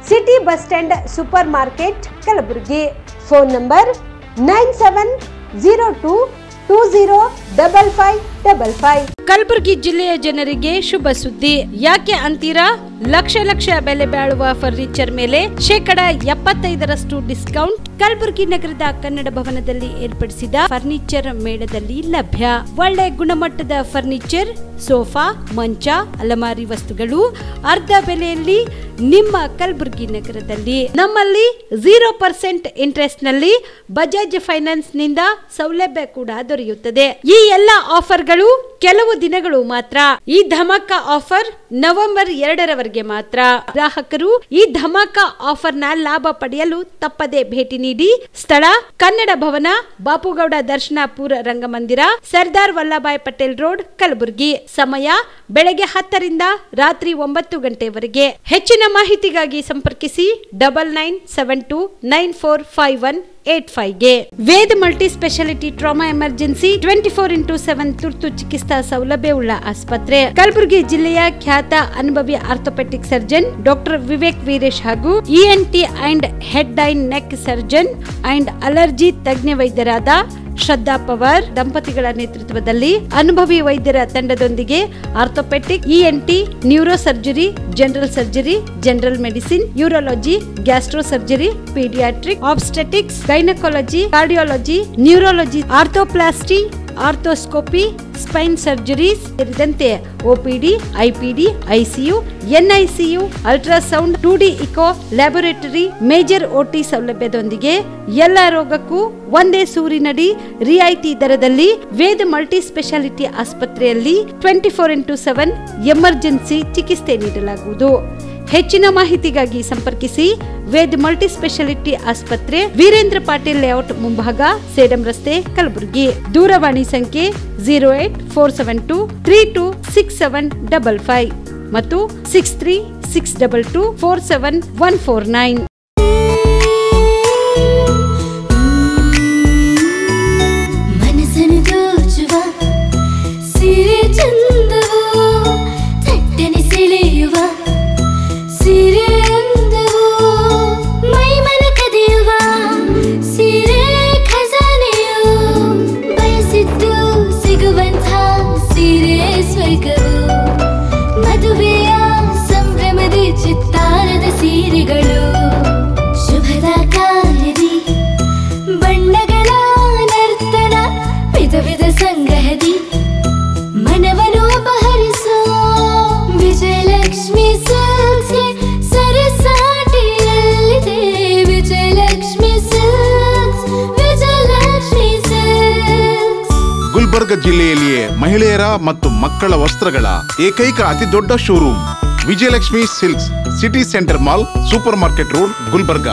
city bus stand, super market, Kalaburagi. Phone number 9702205555. Kalaburagi ಜಿಲ್ಲೆಯ ಜನರಿಗೆ ಶುಭ ಸುದ್ದಿ. ಯಾಕೆ ಅಂತೀರಾ? ಲಕ್ಷ ಲಕ್ಷ ಬೆಲೆ ಬಾಳುವ ಫರ್ನಿಚರ್ ಮೇಲೆ 75% ಡಿಸ್ಕೌಂಟ್ ಕಲಬುರಗಿ ನಗರದ ಕನ್ನಡ ಭವನದಲ್ಲಿ ಏರ್ಪಡಿಸಿದ ಫರ್ನಿಚರ್ ಮೇಳದಲ್ಲಿ ಲಭ್ಯ. ಒಳ್ಳೆ ಗುಣಮಟ್ಟದ ಫರ್ನಿಚರ್, ಸೋಫಾ, ಮಂಚ, ಅಲಮಾರಿ ವಸ್ತುಗಳು ಅರ್ಧ ಬೆಲೆಯಲ್ಲಿ ನಿಮ್ಮ ಕಲಬುರಗಿ ನಗರದಲ್ಲಿ. ನಮ್ಮಲ್ಲಿ 0% ಇಂಟ್ರೆಸ್ಟ್ ನಲ್ಲಿ ಬಜಾಜ್ ಫೈನಾನ್ಸ್ ನಿಂದ ಸೌಲಭ್ಯ ಕೂಡ ದೊರೆಯುತ್ತದೆ. ಈ ಎಲ್ಲಾ ಆಫರ್ಗಳು ಕೆಲವು ದಿನಗಳು ಮಾತ್ರ. ಈ ಧಮಾಕ ಆಫರ್ ನವೆಂಬರ್ 2ರವರೆಗೆ ಮಾತ್ರ. ಗ್ರಾಹಕರು ಈ ಧಮಾಕ ಆಫರ್ ನ ಲಾಭ ಪಡೆಯಲು ತಪ್ಪದೆ ಭೇಟಿ ನೀಡಿ. ಸ್ಥಳ ಕನ್ನಡ ಭವನ, ಬಾಪುಗೌಡ ದರ್ಶನಾಪುರ ರಂಗಮಂದಿರ, ಸರ್ದಾರ್ ವಲ್ಲಭಾಯ್ ಪಟೇಲ್ ರೋಡ್, ಕಲಬುರಗಿ. ಸಮಯ ಬೆಳಗ್ಗೆ 10ರಿಂದ ರಾತ್ರಿ 9 ಗಂಟೆವರೆಗೆ. ಹೆಚ್ಚಿನ ಮಾಹಿತಿಗಾಗಿ ಸಂಪರ್ಕಿಸಿ 9972945185ಗೆ. Ved multi speciality trauma emergency 24x7 ತುರ್ತು ಚಿಕಿತ್ಸಾ ಸೌಲಭ್ಯವುಳ್ಳ ಆಸ್ಪತ್ರೆ. ಕಲಬುರಗಿ ಜಿಲ್ಲೆಯ ಖ್ಯಾತ ಅನುಭವಿ orthopaedic surgeon doctor Vivek Veeresh ಹಾಗೂ ENT and head and neck surgeon and allergy ತಜ್ಞ ವೈದ್ಯರಾದ ಶ್ರದ್ಧಾ ಪವಾರ್ ದಂಪತಿಗಳ ನೇತೃತ್ವದಲ್ಲಿ ಅನುಭವಿ ವೈದ್ಯರ ತಂಡದೊಂದಿಗೆ orthopaedic, ENT, neuro surgery, general surgery, general medicine, urology, gastro surgery, paediatric, obstetrics, gynaecology, cardiology, neurology, arthroplasty, arthroscopy, spine surgeries ಸೇರಿದಂತೆ OPD, IPD, ICU, NICU, ultrasound, 2D echo, laboratory, major OT ಸೌಲಭ್ಯದೊಂದಿಗೆ ಎಲ್ಲ ರೋಗಕ್ಕೂ ಒಂದೇ ಸೂರಿನಡಿ ರಿಯಾಯಿತಿ ದರದಲ್ಲಿ ವೇದ ಮಲ್ಟಿ ಸ್ಪೆಷಾಲಿಟಿ ಆಸ್ಪತ್ರೆಯಲ್ಲಿ 24x7 emergency ಚಿಕಿತ್ಸೆ ನೀಡಲಾಗುವುದು. ಹೆಚ್ಚಿನ ಮಾಹಿತಿಗಾಗಿ ಸಂಪರ್ಕಿಸಿ ವೇದ್ ಮಲ್ಟಿ ಸ್ಪೆಷಾಲಿಟಿ ಆಸ್ಪತ್ರೆ, ವೀರೇಂದ್ರ ಪಾಟೀಲ್ ಲೇಔಟ್ ಮುಂಭಾಗ, ಸೇಡಂ ರಸ್ತೆ, ಕಲಬುರಗಿ. ದೂರವಾಣಿ ಸಂಖ್ಯೆ 08472326755 ಮತ್ತು 6362247149. ಮದುವೆಯ ಸಂಭ್ರಮದ ಚಿತ್ತಾರದ ಸೀರೆಗಳು, ಶುಭದ ಕಾರ್ಯದಿ ಬಣ್ಣಗಳ ನರ್ತನ, ವಿಧ ವಿಧ ಸಂಗ್ರಹದಿ ಮನವನ್ನು ಅಪಹರಿಸೋ ವಿಜಯಲಕ್ಷ್ಮಿ ಸಿಲ್ಕ್ಸ್ಗೆ ಸರಿಸಾಟಿಯಲ್ಲಿದೆ. Vijayalakshmi silks, Vijayalakshmi silks. ಗುಲ್ಬರ್ಗ ಜಿಲ್ಲೆಯಲ್ಲಿಯೇ ಮಹಿಳೆಯರ ಮತ್ತು ಮಕ್ಕಳ ವಸ್ತ್ರಗಳ ಏಕೈಕ ಅತಿ ದೊಡ್ಡ showroom Vijayalakshmi silks, city centre mall, super market road, Gulbarga.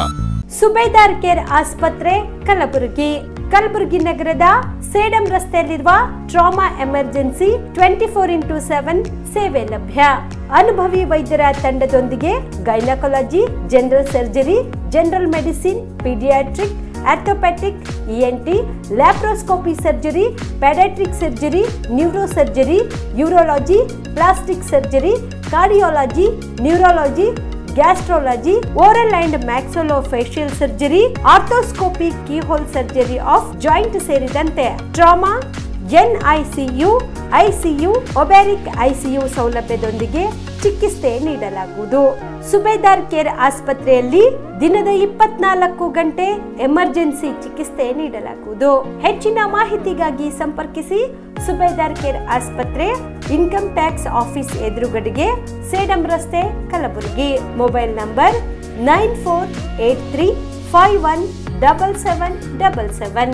Subedar care ಆಸ್ಪತ್ರೆ, ಕಲಬುರಗಿ. ಕಲಬುರಗಿ ನಗರದ ಸೇಡಂ ರಸ್ತೆಯಲ್ಲಿರುವ ಟ್ರಾಮಾ ಎಮರ್ಜೆನ್ಸಿ 24x7 ಸೇವೆ ಲಭ್ಯ. ಅನುಭವಿ ವೈದ್ಯರ ತಂಡದೊಂದಿಗೆ gynaecology, general surgery, general medicine, paediatric, orthopaedic, ENT, laparoscopy surgery, paediatric surgery, neuro surgery, urology, plastic surgery, cardiology, neurology, gastrology, oral and maxillofacial surgery, arthroscopy, keyhole surgery of joint ಸೇರಿದಂತೆ trauma, NICU, ICU, ಒಬ್ಯಾರಿಕ್ ICU ಸೌಲಭ್ಯದೊಂದಿಗೆ ಚಿಕಿತ್ಸೆ ನೀಡಲಾಗುವುದು. ಸುಬೇದಾರ್ care ಆಸ್ಪತ್ರೆಯಲ್ಲಿ ದಿನದ 24 ಗಂಟೆ emergency ಚಿಕಿತ್ಸೆ ನೀಡಲಾಗುವುದು. ಹೆಚ್ಚಿನ ಮಾಹಿತಿಗಾಗಿ ಸಂಪರ್ಕಿಸಿ ಸುಬೇದಾರ್ ಕೇರ್ ಆಸ್ಪತ್ರೆ, ಇನ್ಕಮ್ ಟ್ಯಾಕ್ಸ್ ಆಫೀಸ್ ಎದುರುಗಡೆಗೆ, ಸೇಡಂ ರಸ್ತೆ, ಕಲಬುರಗಿ. Mobile number 9483517777.